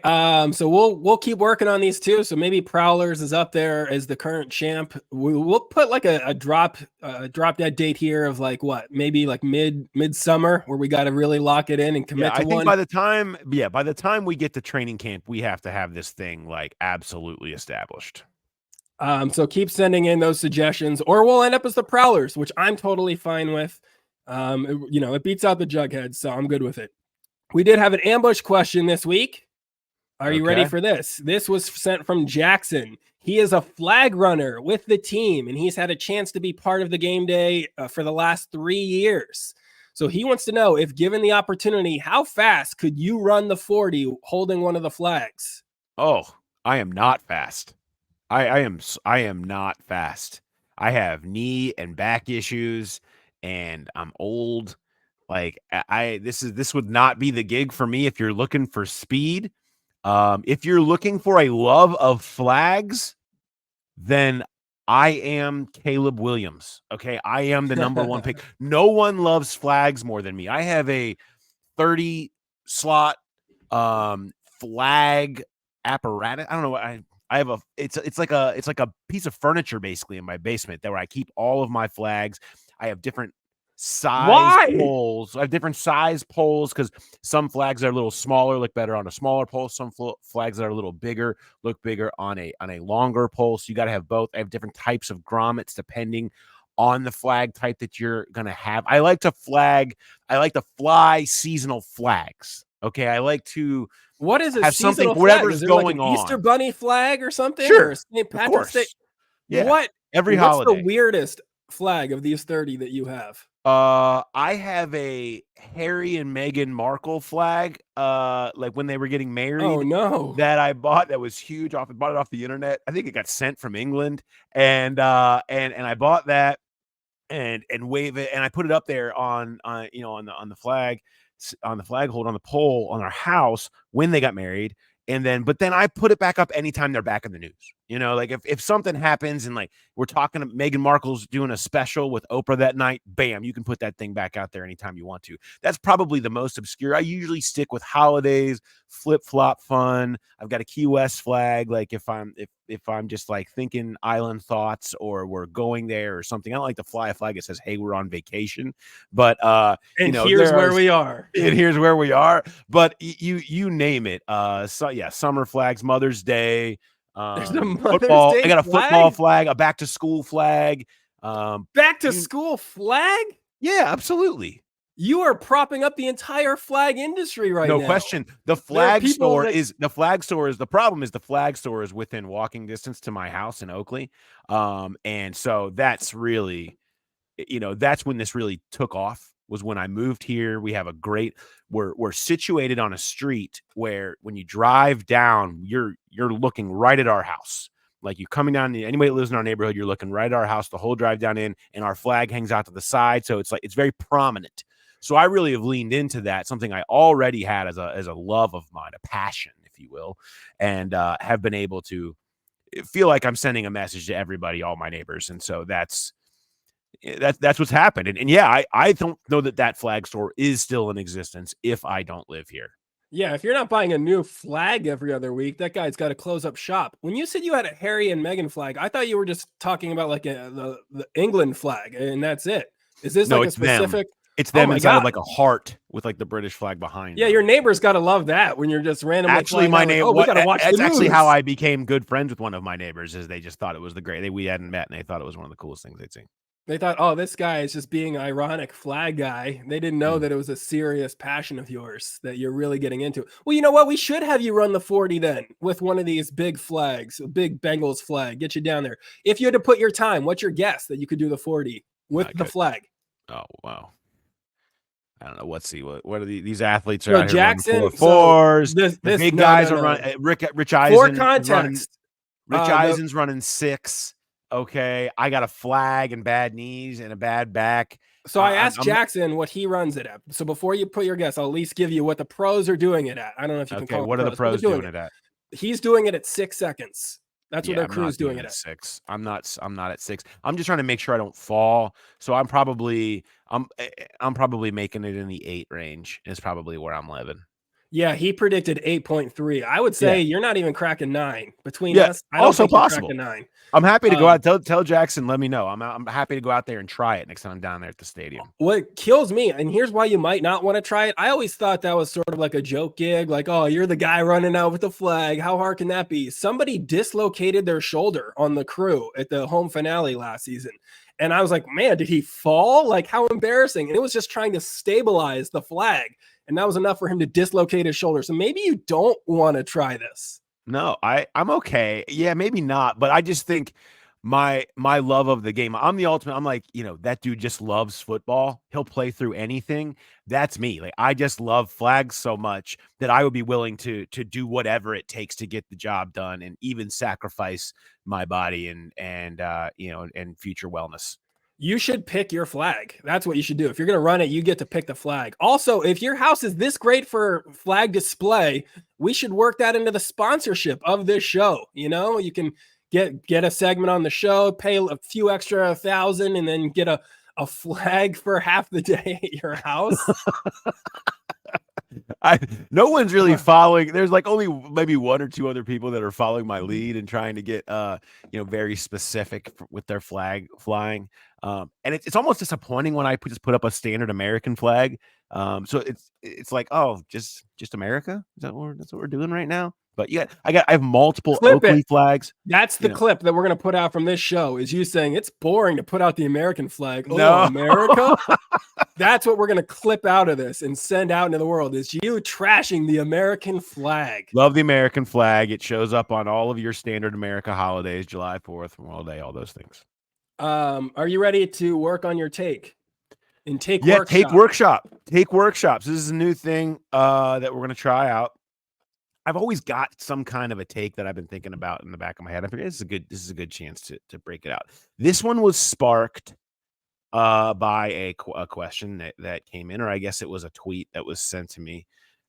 So we'll keep working on these 2. So maybe Prowlers is up there as the current champ. We'll put like a drop dead date here of like what, maybe like midsummer where we got to really lock it in and commit to one. I think by the time we get to training camp, we have to have this thing like absolutely established. So keep sending in those suggestions, or we'll end up as the Prowlers, which I'm totally fine with. It beats out the Jugheads, so I'm good with it. We did have an ambush question this week. Are you ready for this? This was sent from Jackson. He is a flag runner with the team, and he's had a chance to be part of the game day for the last 3 years. So he wants to know, if given the opportunity, how fast could you run the 40 holding one of the flags? Oh, I am not fast. I am not fast. I have knee and back issues, and I'm old. Like this would not be the gig for me if you're looking for speed. If you're looking for a love of flags, then I am Caleb Williams. Okay. I am the number 1 pick. No one loves flags more than me. I have a 30 slot, flag apparatus. I don't know what I have it's like a piece of furniture basically in my basement where I keep all of my flags. I have different size poles. I have different size poles because some flags are a little smaller, look better on a smaller pole. Some flags that are a little bigger look bigger on a longer pole. So you got to have both. I have different types of grommets depending on the flag type that you're gonna have. I like to fly seasonal flags. Okay, I like to. What is it? Have something, whatever's going on. Easter Bunny flag or something? Sure, or St. Patrick's Day? Yeah. What? Every holiday. What's the weirdest flag of these 30 that you have? I have a Harry and Meghan Markle flag, like when they were getting married. Oh no! That I bought, that was huge. I bought it off the internet. I think it got sent from England, and I bought that and wave it, and I put it up there on the flag hold on the pole on our house when they got married. But then I put it back up anytime they're back in the news. Like if something happens and like we're talking to Meghan Markle's doing a special with Oprah that night, bam, you can put that thing back out there anytime you want to. That's probably the most obscure. I usually stick with holidays, flip-flop fun. I've got a Key West flag. Like if I'm just like thinking island thoughts or we're going there or something, I don't like to fly a flag that says, hey, we're on vacation. But here's where we are. And here's where we are. But you name it. Summer flags, Mother's Day. There's a Mother's football. Day I got a flag? football flag, a back to school flag. Back to school flag? Yeah, absolutely. You are propping up the entire flag industry right now. No question. The flag store is the problem is the flag store is within walking distance to my house in Oakley. And so that's really, that's when this really took off, was when I moved here. We have we're situated on a street where when you drive down, you're looking right at our house. Like you coming down, anybody that lives in our neighborhood, you're looking right at our house, the whole drive down in, and our flag hangs out to the side. So it's very prominent. So I really have leaned into that, something I already had as a love of mine, a passion, if you will, and have been able to feel like I'm sending a message to everybody, all my neighbors. And so that's what's happened. And yeah, I don't know that flag store is still in existence if I don't live here. Yeah, if you're not buying a new flag every other week, that guy's got to close up shop. When you said you had a Harry and Meghan flag, I thought you were just talking about like the England flag, and that's it. Is this like a specific? Them. It's them inside of like a heart with like the British flag behind. Yeah, your neighbors got to love that when you're just randomly. Actually, my neighbor. We got to watch. That's actually how I became good friends with one of my neighbors. Is they just thought it was we hadn't met, and they thought it was one of the coolest things they'd seen. They thought, oh, this guy is just being ironic flag guy. They didn't know that it was a serious passion of yours that you're really getting into. Well, you know what? We should have you run the 40 then with one of these big flags, a big Bengals flag. Get you down there. If you had to put your time, what's your guess that you could do the 40 with the flag? Oh, wow. I don't know. Let's see. What are these athletes are so out Jackson, here running 4.4s. This big guys are running. Rich Eisen. For context. Rich Eisen's running 6. Okay, I got a flag and bad knees and a bad back. So I asked Jackson what he runs it at. So before you put your guess, I'll at least give you what the pros are doing it at. I don't know if you can call it what are the pros doing it at? He's doing it at 6 seconds. That's what their crew's doing it at 6. I'm not at 6. I'm just trying to make sure I don't fall. So I'm probably making it in the 8 range is probably where I'm living. Yeah, he predicted 8.3. I would say you're not even cracking 9 between us. I don't also think possible. You're cracking 9. I'm happy to go out. Tell Jackson, let me know. I'm happy to go out there and try it next time I'm down there at the stadium. What kills me, and here's why you might not want to try it. I always thought that was sort of like a joke gig, like, oh, you're the guy running out with the flag. How hard can that be? Somebody dislocated their shoulder on the crew at the home finale last season. And I was like, man, did he fall? Like, how embarrassing. And it was just trying to stabilize the flag. And that was enough for him to dislocate his shoulder. So maybe you don't want to try this. No, I'm okay. Yeah, maybe not. But I just think my love of the game, I'm the ultimate. I'm like, that dude just loves football. He'll play through anything. That's me. Like, I just love flags so much that I would be willing to do whatever it takes to get the job done and even sacrifice my body and future wellness. You should pick your flag. That's what you should do. If you're going to run it, you get to pick the flag. Also, if your house is this great for flag display, we should work that into the sponsorship of this show. You can get a segment on the show, pay a few extra 1,000, and then get a flag for half the day at your house. No one's really following. There's like only maybe 1 or 2 other people that are following my lead and trying to get very specific with their flag flying. And it's almost disappointing when I just put up a standard American flag. So it's like, oh, just America. That's what we're doing right now. But I have multiple Oakley flags. That's the clip that we're gonna put out from this show. Is you saying it's boring to put out the American flag? No, America. That's what we're gonna clip out of this and send out into the world. Is you trashing the American flag? Love the American flag. It shows up on all of your standard America holidays, July 4th, Memorial Day, all those things. Are you ready to work on your take? Take workshops. This is a new thing that we're gonna try out. I've always got some kind of a take that I've been thinking about in the back of my head. I figured this is a good chance to break it out. This one was sparked by a question that came in, or I guess it was a tweet that was sent to me,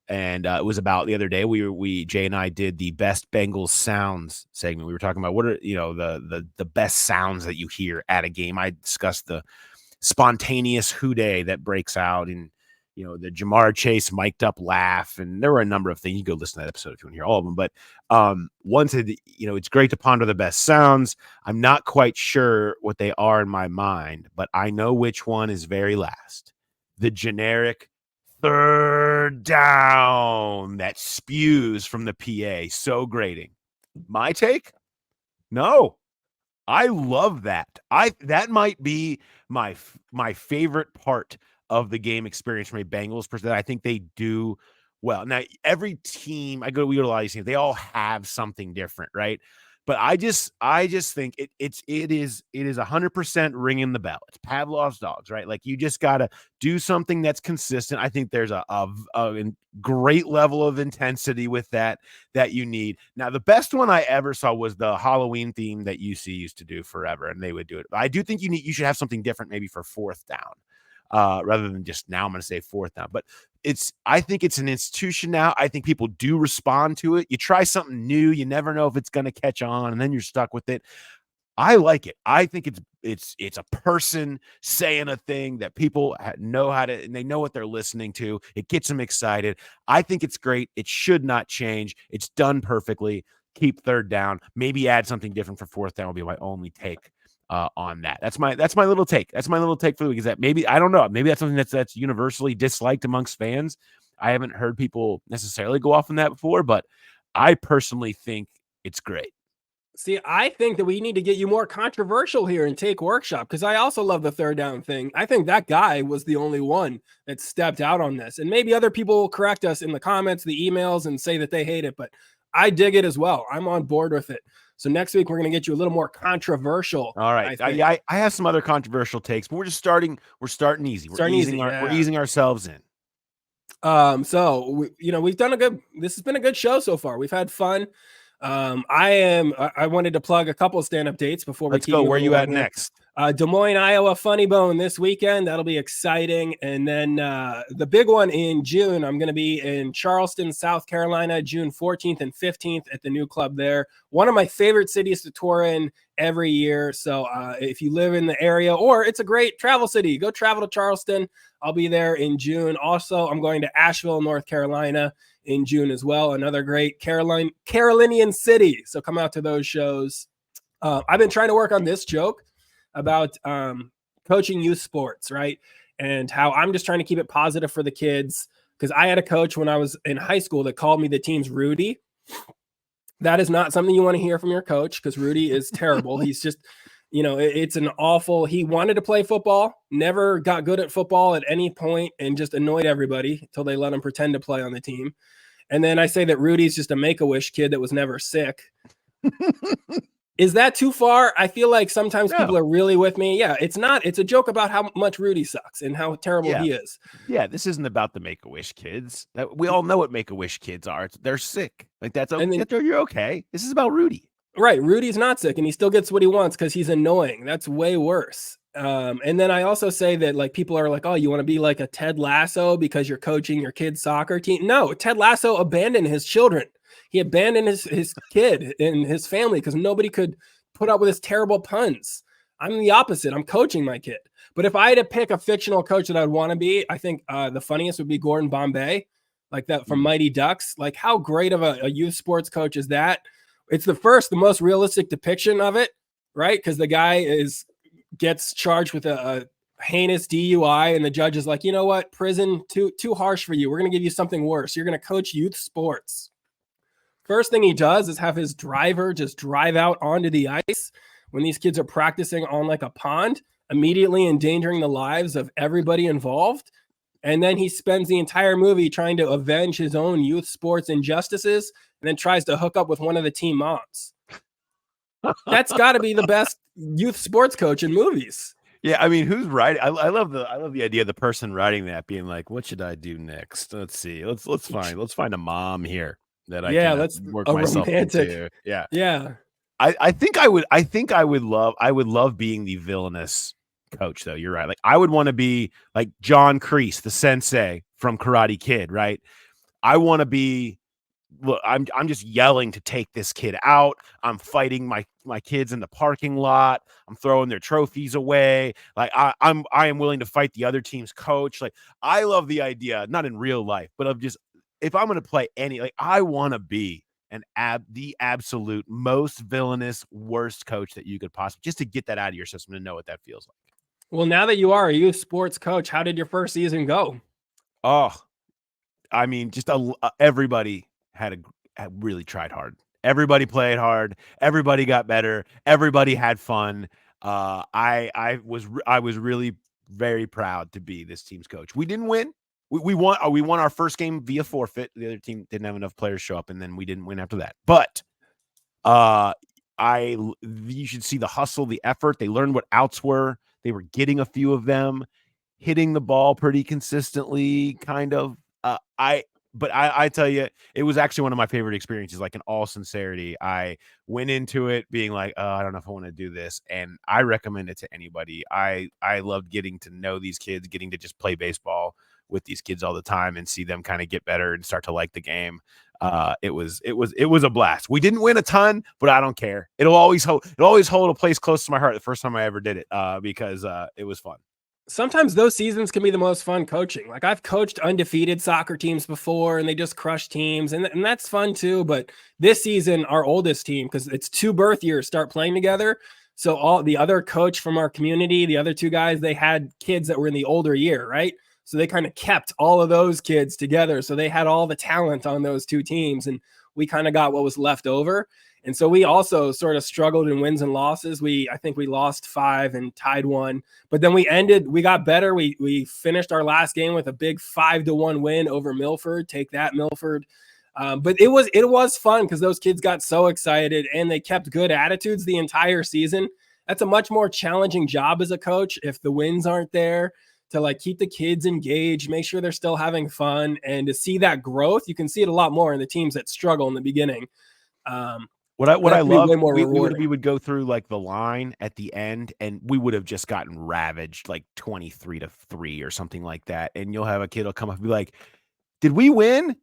and it was about the other day. Jay and I did the best Bengals sounds segment. We were talking about what are the best sounds that you hear at a game. I discussed the spontaneous hooday that breaks out and the Jamar Chase mic'd up laugh. And there were a number of things. You go listen to that episode if you want to hear all of them. But one said, it's great to ponder the best sounds. I'm not quite sure what they are in my mind, but I know which one is very last. The generic third down that spews from the PA. So grating. My take? No. I love that. That might be my favorite part of the game experience from a Bengals perspective. I think they do well. Now, every team we go to a lot of these teams, they all have something different, right? But I just think it is 100% ringing the bell. It's Pavlov's dogs, right? Like, you just got to do something that's consistent. I think there's a great level of intensity with that you need. Now, the best one I ever saw was the Halloween theme that UC used to do forever, and they would do it. But I do think you should have something different maybe for 4th down. Rather than just now I'm going to say 4th down. But I think it's an institution now. I think people do respond to it. You try something new, you never know if it's going to catch on, and then you're stuck with it. I like it. I think it's a person saying a thing that people know how to, and they know what they're listening to. It gets them excited. I think it's great. It should not change. It's done perfectly. Keep third down. Maybe add something different for fourth down will be my only take on that. That's my little take. That's my little take for the week. Is that maybe, I don't know, maybe that's something that's universally disliked amongst fans. I haven't heard people necessarily go off on that before, but I personally think it's great. See, I think that we need to get you more controversial here and take workshop, because I also love the third down thing. I think that guy was the only one that stepped out on this. And maybe other people will correct us in the comments, the emails, and say that they hate it, but I dig it as well. I'm on board with it. So next week, we're going to get you a little more controversial. All right. I have some other controversial takes, but we're starting easy. We're easing ourselves in. So we've done this has been a good show so far. We've had fun. I wanted to plug a couple of stand-up dates before we keep go. Where are you at next? Des Moines, Iowa, Funny Bone this weekend. That'll be exciting. And then the big one in June, I'm going to be in Charleston, South Carolina, June 14th and 15th at the new club there. One of my favorite cities to tour in every year. So if you live in the area, or it's a great travel city, go travel to Charleston. I'll be there in June. Also, I'm going to Asheville, North Carolina in June as well. Another great Carolinian city. So come out to those shows. I've been trying to work on this joke about coaching youth sports, right? And how I'm just trying to keep it positive for the kids. Because I had a coach when I was in high school that called me the team's Rudy. That is not something you want to hear from your coach, because Rudy is terrible. He's just, it's an awful, he wanted to play football, never got good at football at any point, and just annoyed everybody until they let him pretend to play on the team. And then I say that Rudy's just a Make-A-Wish kid that was never sick. Is that too far? I feel like sometimes people are really with me. Yeah, it's not. It's a joke about how much Rudy sucks and how terrible he is. Yeah, this isn't about the Make-A-Wish kids. We all know what Make-A-Wish kids are. They're sick. Like that's okay. You're okay. This is about Rudy. Right. Rudy's not sick, and he still gets what he wants because he's annoying. That's way worse. And then I also say that, like, people are like, oh, you want to be like a Ted Lasso because you're coaching your kid's soccer team? No, Ted Lasso abandoned his children. He abandoned his kid and his family because nobody could put up with his terrible puns. I'm the opposite. I'm coaching my kid. But if I had to pick a fictional coach that I'd want to be, I think the funniest would be Gordon Bombay, like that from Mighty Ducks. Like, how great of a youth sports coach is that? It's the most realistic depiction of it, right? Because the guy gets charged with a heinous DUI, and the judge is like, you know what, prison too harsh for you. We're going to give you something worse. You're going to coach youth sports. First thing he does is have his driver just drive out onto the ice when these kids are practicing on like a pond, immediately endangering the lives of everybody involved. And then he spends the entire movie trying to avenge his own youth sports injustices, and then tries to hook up with one of the team moms. That's got to be the best youth sports coach in movies. Yeah, I mean, who's writing? I love the idea of the person writing that being like, "What should I do next? Let's see. Let's find a mom here that I can let's work myself into." Yeah. I think I would love being the villainous coach, though. You're right. Like, I would want to be like John Kreese, the sensei from Karate Kid, right? I want to be. Look, I'm just yelling to take this kid out. I'm fighting my kids in the parking lot. I'm throwing their trophies away. Like I am willing to fight the other team's coach. Like, I love the idea, not in real life, but of just, if I'm going to play I want to be the absolute most villainous, worst coach that you could possibly, just to get that out of your system, to know what that feels like. Well, now that you are a youth sports coach, how did your first season go? Oh, I mean, just everybody had really tried hard. Everybody played hard. Everybody got better. Everybody had fun. I was really very proud to be this team's coach. We didn't win. We won our first game via forfeit. The other team didn't have enough players show up, and then we didn't win after that. But you should see the hustle, the effort. They learned what outs were. They were getting a few of them, hitting the ball pretty consistently, kind of. But I tell you, it was actually one of my favorite experiences. Like, in all sincerity, I went into it being like, I don't know if I want to do this. And I recommend it to anybody. I loved getting to know these kids, getting to just play baseball with these kids all the time and see them kind of get better and start to like the game. It was a blast. We didn't win a ton, but I don't care. It'll always hold a place close to my heart the first time I ever did it, because it was fun. Sometimes those seasons can be the most fun coaching. Like I've coached undefeated soccer teams before and they just crush teams and that's fun too. But this season, our oldest team, because it's 2 birth years, start playing together. So all the other coach from our community, the other 2 guys, they had kids that were in the older year, right? So they kind of kept all of those kids together. So they had all the talent on those 2 teams and we kind of got what was left over. And so we also sort of struggled in wins and losses. I think we lost 5 and tied 1, but then we got better. We finished our last game with a big 5-1 win over Milford. Take that, Milford. But it was fun because those kids got so excited and they kept good attitudes the entire season. That's a much more challenging job as a coach if the wins aren't there, to like keep the kids engaged, make sure they're still having fun, and to see that growth. You can see it a lot more in the teams that struggle in the beginning. What I love, we would go through like the line at the end and we would have just gotten ravaged like 23-3 or something like that. And you'll have a kid will come up and be like, did we win?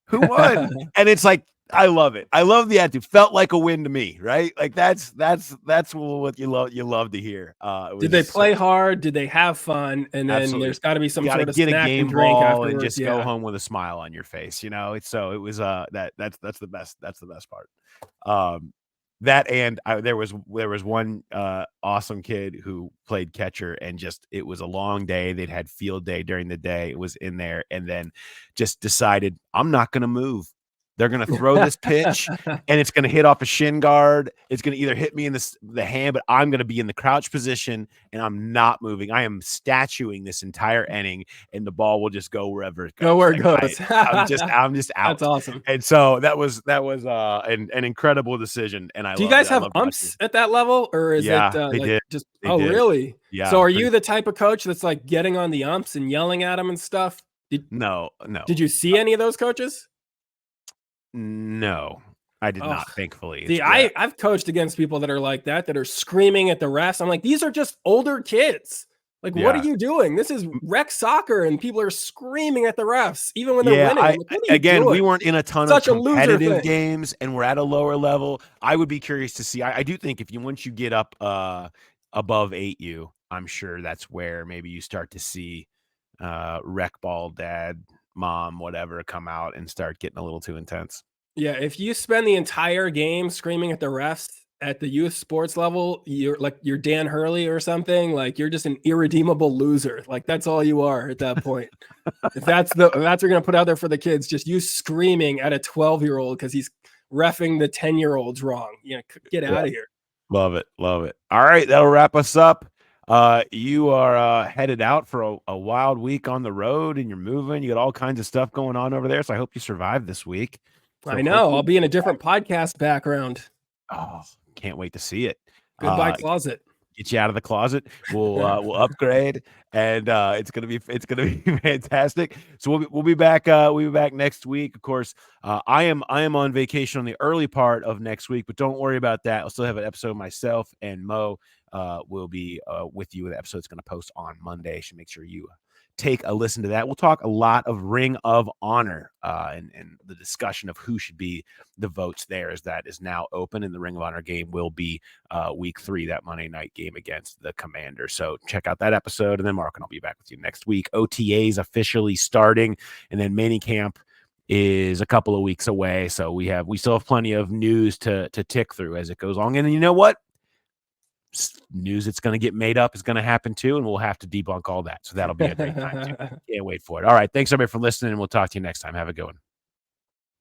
Who won? And it's like, I love it. I love the attitude. Felt like a win to me, right? Like that's what you love to hear. Did they play hard? Did they have fun? And then absolutely. There's got to be some sort of get snack a game and drink ball afterwards. And just go home with a smile on your face. You know, that's the best. That's the best part. That and there was one awesome kid who played catcher and just it was a long day. They'd had field day during the day. It was in there and then just decided I'm not going to move. They're going to throw this pitch and it's going to hit off a shin guard. It's going to either hit me in the hand, but I'm going to be in the crouch position and I'm not moving. I am statuing this entire inning and the ball will just go wherever it goes. Go where it goes. I'm just out. That's awesome. And so that was an incredible decision. And do you guys have umps at that level or is it they did. Just, they did. Really? Yeah. So are you the type of coach that's like getting on the umps and yelling at them and stuff? No. Did you see any of those coaches? No, I did not, thankfully. See, I've coached against people that are like that are screaming at the refs. I'm like, these are just older kids. Like, what are you doing? This is rec soccer, and people are screaming at the refs, even when they're winning. We weren't in a ton of competitive games, and we're at a lower level. I would be curious to see. I do think once you get up above 8U, I'm sure that's where maybe you start to see rec ball dad, mom, whatever, come out and start getting a little too intense. Yeah, if you spend the entire game screaming at the refs at the youth sports level, you're Dan Hurley or something. Like you're just an irredeemable loser. Like that's all you are at that point. if that's what you're gonna put out there for the kids, just you screaming at a 12-year-old because he's reffing the 10-year-olds wrong. Get out of here. Love it. All right, that'll wrap us up. You are headed out for a wild week on the road and you're moving. You got all kinds of stuff going on over there. So I hope you survive this week. So I know. I'll be in a different podcast background. Oh, can't wait to see it. Goodbye, closet. Get you out of the closet. We'll upgrade, and it's gonna be fantastic. So we'll be back. We'll be back next week. Of course, I am on vacation on the early part of next week, but don't worry about that. I'll still have an episode myself and Mo. Will be with you. The episode's going to post on Monday. So make sure you take a listen to that. We'll talk a lot of Ring of Honor and the discussion of who should be the votes there, as that is now open, and the Ring of Honor game will be week 3, that Monday night game against the Commander. So check out that episode, and then Mark and I'll be back with you next week. OTAs officially starting, and then minicamp is a couple of weeks away. So we still have plenty of news to tick through as it goes along. And you know what? News that's going to get made up is going to happen too, and we'll have to debunk all that. So that'll be a great time too. Can't wait for it. All right. Thanks everybody for listening, and we'll talk to you next time. Have a good one.